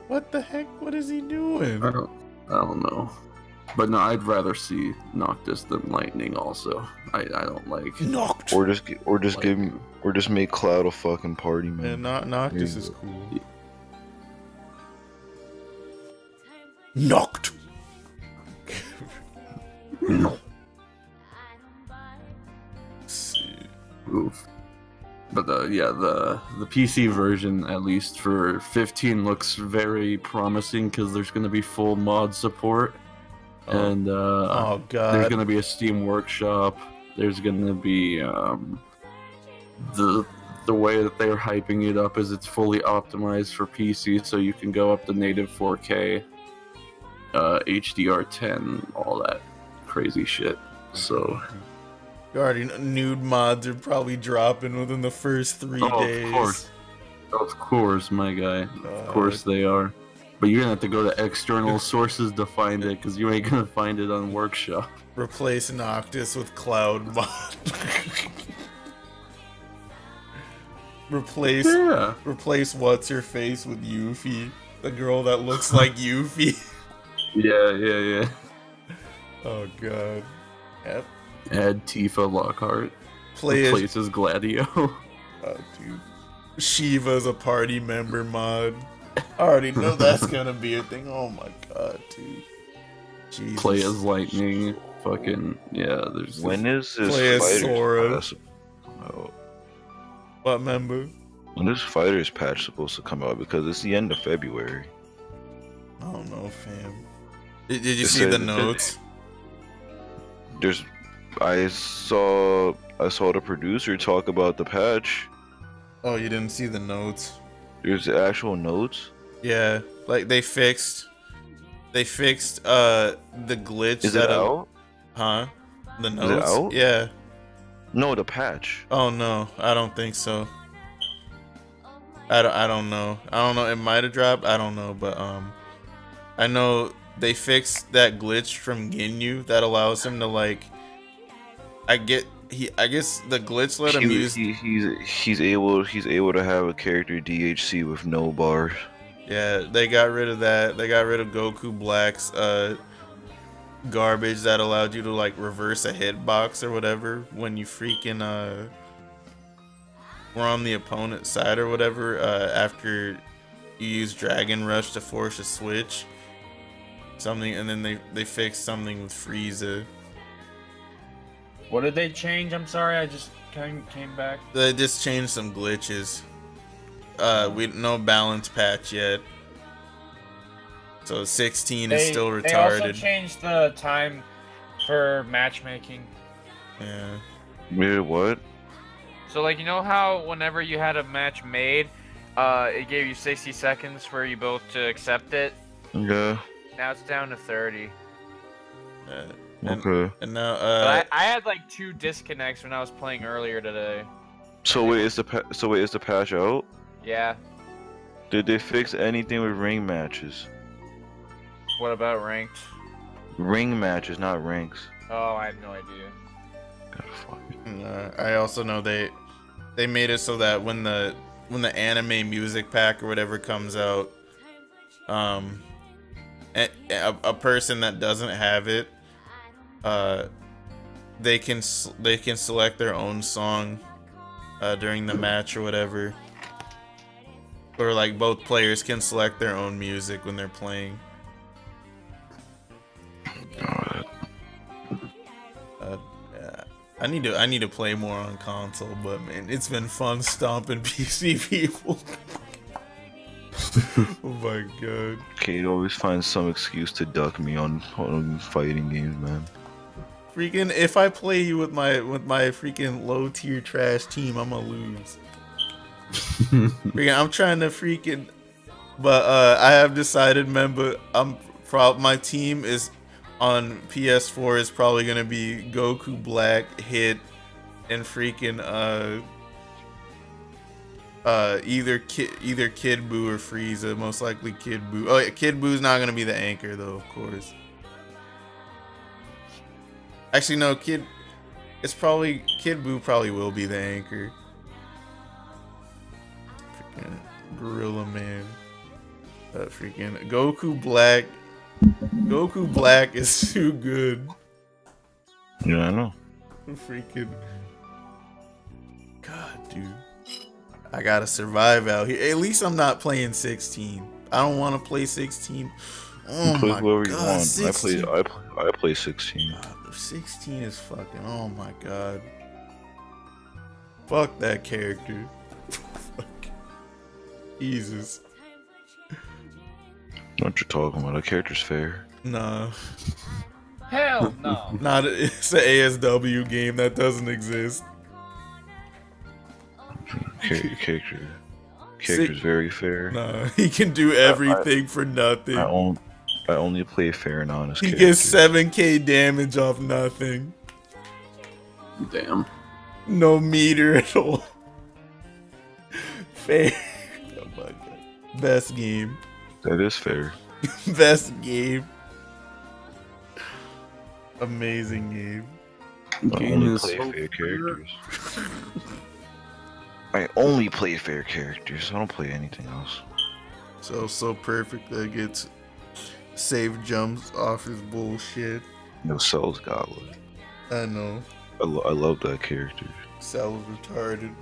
What the heck? What is he doing? I don't know. But no, I'd rather see Noctis than Lightning also. I don't like Noctis. Or just make Cloud a fucking party, Yeah, man. Noctis Yeah. is cool. Noct. See. Oof. But yeah, the PC version, at least for 15, looks very promising because there's going to be full mod support, and Oh there's god. going to be a Steam Workshop. There's going to be the way that they're hyping it up is it's fully optimized for PC, so you can go up to native 4K, HDR10, all that crazy shit. So. You already know nude mods are probably dropping within the first 3 days. Of course, my guy. Of course they are. But you're gonna have to go to external sources to find it, because you ain't gonna find it on Workshop. Replace Noctis with Cloud Mod. Replace what's her face with Yuffie, the girl that looks like Yuffie. Yeah. Oh god. Yep. Add Tifa Lockhart. Play Replace as Gladio. Oh, dude. Shiva's a party member mod. I already know that's gonna be a thing. Oh my god, dude. Jesus. Play as Lightning. Fucking yeah. There's When is this Play as Fighters Sora. patch come out? What member? When is Fighters patch supposed to come out? Because it's the end of February. I don't know, fam. Did you They see said the that- notes? I saw the producer talk about the patch. Oh, you didn't see the notes? There's actual notes. Yeah, like they fixed the glitch. Is it out? Huh? The it notes? out? Yeah. No, the patch. Oh no, I don't think so. I don't know. I don't know. It might have dropped. I don't know, but I know they fixed that glitch from Ginyu that allows him to like. I guess the glitch let him use. He's able to have a character DHC with no bar. Yeah, they got rid of that. They got rid of Goku Black's garbage that allowed you to like reverse a hitbox or whatever when you freaking were on the opponent's side or whatever after you use Dragon Rush to force a switch. Something, and then they fixed something with Frieza. What did they change? I'm sorry, I just came back. They just changed some glitches. We no balance patch yet. So 16 is still retarded. They also changed the time for matchmaking. Yeah. Wait, what? So like, you know how whenever you had a match made, it gave you 60 seconds for you both to accept it? Yeah. Now it's down to 30. Okay. And now But I had like 2 disconnects when I was playing earlier today. So wait, is the patch out? Yeah. Did they fix anything with ring matches? What about ranked? Ring matches, not ranks. Oh, I have no idea. God, fuck it. I also know they made it so that when the anime music pack or whatever comes out, a person that doesn't have it, they can select their own song during the match or whatever, or like both players can select their own music when they're playing. I need to play more on console, but man, it's been fun stomping PC people. Oh my god. Kate always finds some excuse to duck me on fighting games, man. Freaking, if I play you with my freaking low tier trash team, I'm gonna lose. Freaking, I'm trying to freaking, but I have decided, member, my team is on PS4 is probably gonna be Goku Black, Hit, and freaking either Kid Buu or Frieza. Most likely Kid Buu. Oh yeah, Kid Buu's not gonna be the anchor though, of course. Actually, no, Kid Buu probably will be the anchor. Freaking Gorilla Man. Freaking Goku Black. Goku Black is too good. Yeah, I know. Freaking. God, dude. I gotta survive out here. At least I'm not playing 16. I don't want to play 16. Oh Play my whoever you god, want. 16. I play 16. God, 16 is fucking. Oh my god. Fuck that character. Fuck. Jesus. What you talking about? That character's fair. Nah. Hell no. Not. It's an ASW game that doesn't exist. Character's very fair. Nah, he can do everything for nothing. I only play fair and honest. He characters. gets 7k damage off nothing. Damn. No meter at all. Fair. Oh my god. Best game. That is fair. Best game. Amazing game. I Game only is play so fair fair. characters. I only play fair characters. I don't play anything else. So perfect that gets save jumps off his bullshit. No, Cell's godly. I know. I love that character. Cell's retarded.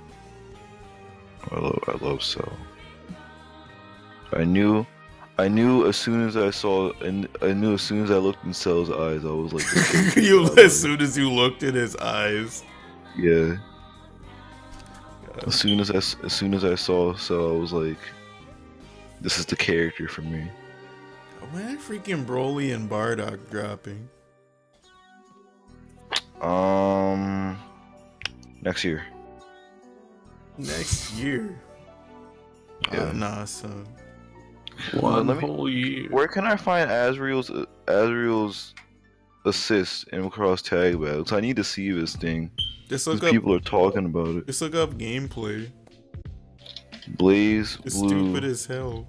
I love Cell. I knew as soon as I saw, and I knew as soon as I looked in Cell's eyes, I was like, this character is You godly. as soon as you looked in his eyes. Yeah. As soon as I saw Cell, I was like, this is the character for me. When are freaking Broly and Bardock dropping? Next year. Next year. Yeah. Nah, son. One let me- whole year. Where can I find Azriel's assist in cross tag battles? I need to see this thing. Just 'Cause look up. people are talking about it. Just look up gameplay. Blaze It's Blue stupid as hell.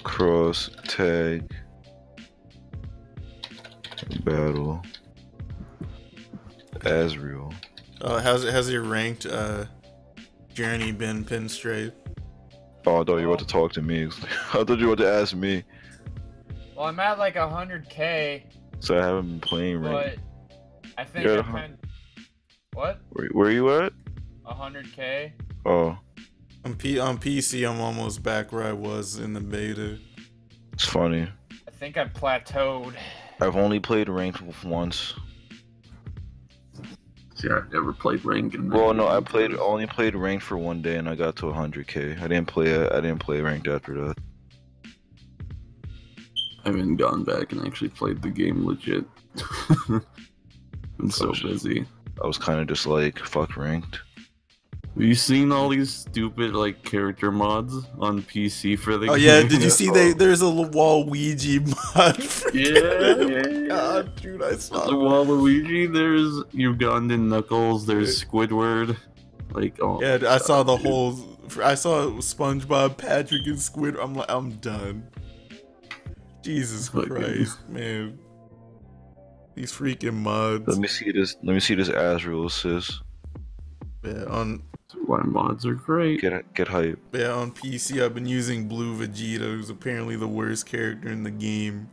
cross tag battle. Azriel. Has your ranked journey been pinstripe? Oh, I thought you were about to talk to me. I thought you were about to ask me. Well, I'm at like 100K, So I haven't been playing but right. I think You're I at kind. What? Where you at? 100K? Oh, On PC, I'm almost back where I was in the beta. it's funny. I think I plateaued. I've only played ranked once. See, I've never played ranking. Well, no, I only played ranked for one day, and I got to 100K. I didn't play ranked after that. I haven't gone back and actually played the game legit. I'm so busy. I was kind of just like, fuck ranked. Have you seen all these stupid like character mods on PC for the Oh game? yeah, did you see there's a Waluigi mod? Yeah. God, dude, I saw The that. Waluigi, there's Ugandan Knuckles, there's Squidward. Like, oh. Yeah, I saw the dude. whole. I saw SpongeBob, Patrick, and Squid. I'm like, I'm done. Jesus Fucking- Christ, man. These freaking mods. Let me see this Azrael assist. Yeah, on Why mods are great. Get hype. on PC, I've been using Blue Vegeta, who's apparently the worst character in the game.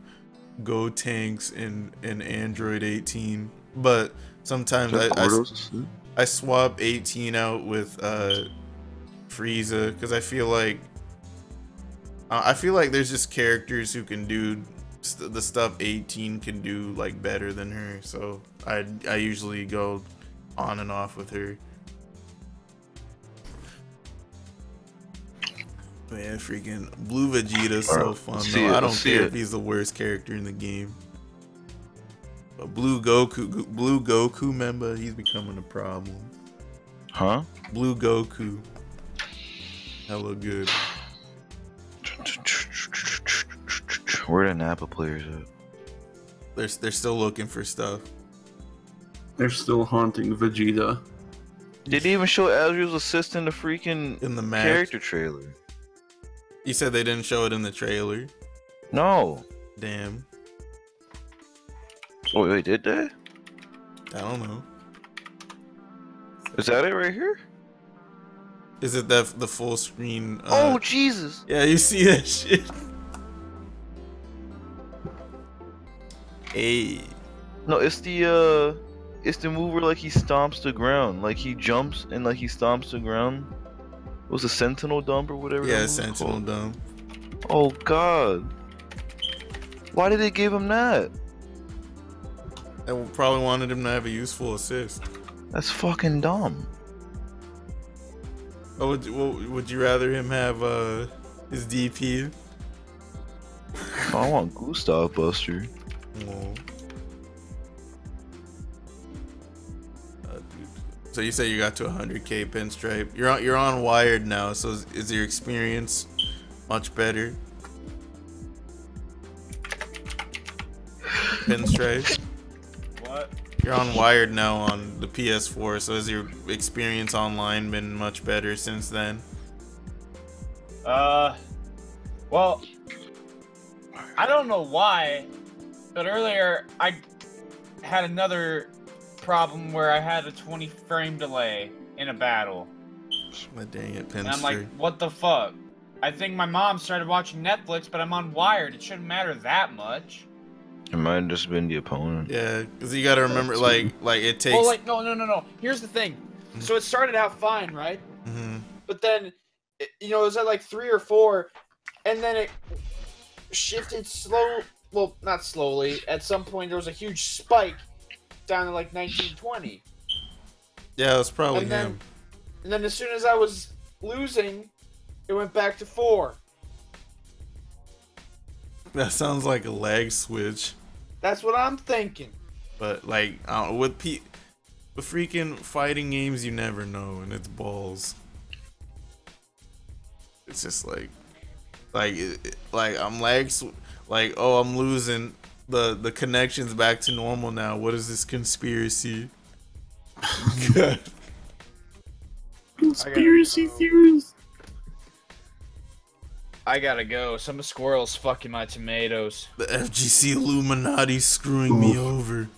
Go Tanks and Android 18, but sometimes I swap 18 out with Frieza because I feel like there's just characters who can do the stuff 18 can do like better than her, so I usually go on and off with her. Man, freaking Blue Vegeta's so Alright, fun let's though. see it, I don't let's see care it. if he's the worst character in the game. But Blue Goku, member, he's becoming a problem. Huh? Blue Goku, hella good. Where the Nappa players at? They're still looking for stuff. They're still haunting Vegeta. They didn't even show Azrael's assist in the freaking In the match. character trailer. You said they didn't show it in the trailer. No. Damn. Oh wait, did they? I don't know. Is that it right here? Is it the full screen? Oh Jesus! Yeah, you see that shit. Hey. No, it's the move where like he stomps the ground, like he jumps and like he stomps the ground. It was a Sentinel dump or whatever. Yeah, that move was Sentinel called. dump. Oh God! Why did they give him that? I probably wanted him to have a useful assist. That's fucking dumb. Oh, would you rather him have his DP? I want Gustav Buster. Oh. Dude. So you say you got to 100K pinstripe. You're on Wired now. So is your experience much better? Pinstripe. What? You're on Wired now on the PS4. So has your experience online been much better since then? Well, I don't know why, but earlier I had another problem where I had a 20 frame delay in a battle. My dang it, And I'm like, what the fuck? I think my mom started watching Netflix, but I'm on Wired. It shouldn't matter that much. It might have just been the opponent. Yeah, because you gotta remember, like it takes. Well, like, no. Here's the thing. So it started out fine, right? Mhm. But then, you know, it was at like 3 or 4, and then it shifted slow. Well, not slowly. At some point, there was a huge spike down to like 1920. Yeah, it's probably And him. then as soon as I was losing, it went back to 4. That sounds like a lag switch. That's what I'm thinking. But like, I don't know, with freaking fighting games, you never know, and it's balls. It's just like I'm like, oh, I'm losing. The connection's back to normal now. What is this conspiracy? God. Conspiracy theories. I gotta go. Some squirrel's fucking my tomatoes. The FGC Illuminati screwing me over.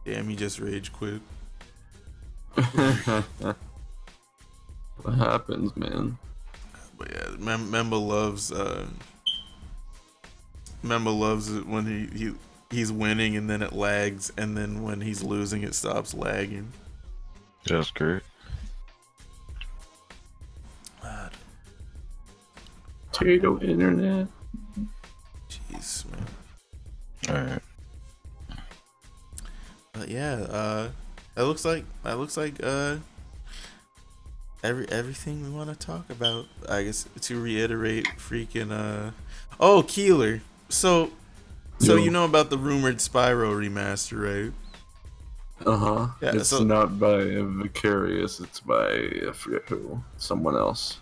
Damn, he just rage quit. What happens, man? But yeah, Memba loves it when he's winning and then it lags, and then when he's losing it stops lagging. That's great. Potato internet. Jeez, man. Alright. But yeah, that looks like everything we want to talk about. I guess to reiterate, freaking oh, Keeler. So you know about the rumored Spyro remaster, right? Yeah, It's so- not by Vicarious. It's by I forget who. Someone else.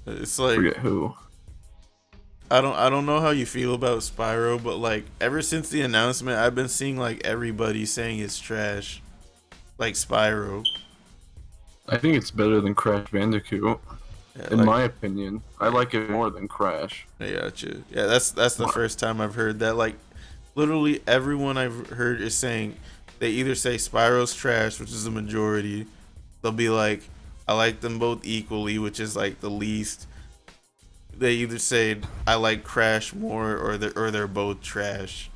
It's like, Forget who. I don't know how you feel about Spyro, but like ever since the announcement, I've been seeing like everybody saying it's trash, like Spyro. I think it's better than Crash Bandicoot. Yeah, In like- my opinion, I like it more than Crash. I gotcha. Yeah, that's the first time I've heard that. Like, literally everyone I've heard is saying they either say Spyro's trash, which is the majority. They'll be like, I like them both equally, which is like the least. They either say I like Crash more, or they're both trash.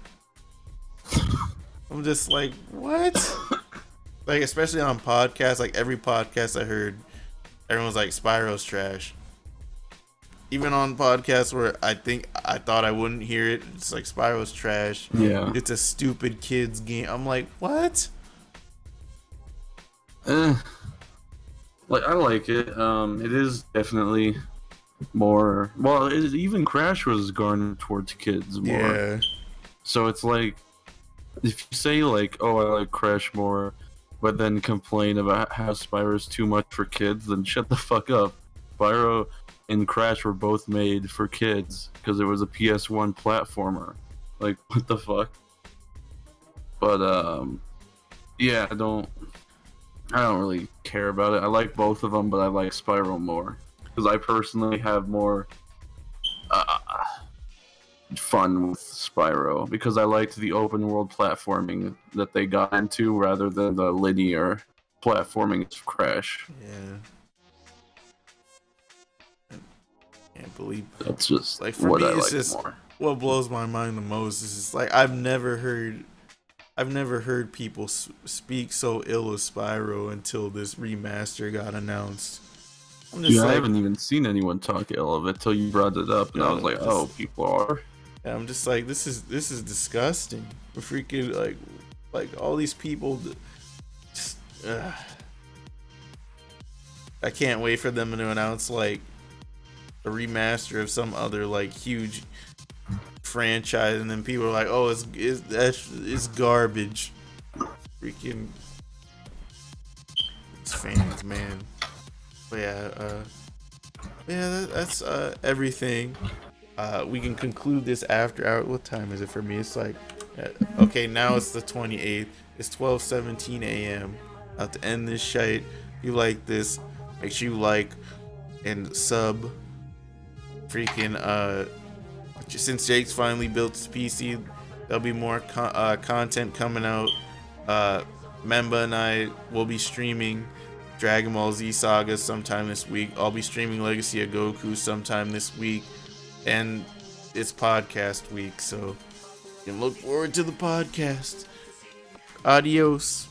I'm just like, what? Like, especially on podcasts, like every podcast I heard, everyone's like Spyro's trash. Even on podcasts where I thought I wouldn't hear it, it's like Spyro's trash. Yeah. It's a stupid kids game. I'm like, what? Like, I like it. It is definitely more. Well, even Crash was garnered towards kids more. Yeah. So it's like, if you say like, oh, I like Crash more, but then complain about how Spyro's too much for kids, then shut the fuck up. Spyro and Crash were both made for kids because it was a PS1 platformer. Like, what the fuck? But yeah, I don't really care about it. I like both of them, but I like Spyro more because I personally have more fun with Spyro because I liked the open world platforming that they got into rather than the linear platforming of Crash. Yeah. Can't believe. That's just Like, for what me, I it's like just more. what blows my mind the most is just like I've never heard people speak so ill of Spyro until this remaster got announced. I'm just Yeah, I like, haven't even seen anyone talk ill of it till you brought it up, and I was like, oh, people are. I'm just like, this is disgusting. We're freaking like all these people. Just, I can't wait for them to announce like a remaster of some other like huge franchise, and then people are like, oh, it's garbage. Freaking it's fans, man. But yeah, that's everything. We can conclude this after hour. What time is it for me? It's like, okay, now it's the 28th. It's 12:17 a.m. About to end this shite. If you like this, make sure you like and sub. freaking since Jake's finally built his PC, there'll be more content coming out. Memba and I will be streaming Dragon Ball Z Saga sometime this week. I'll be streaming Legacy of Goku sometime this week, and it's podcast week, so you can look forward to the podcast. Adios.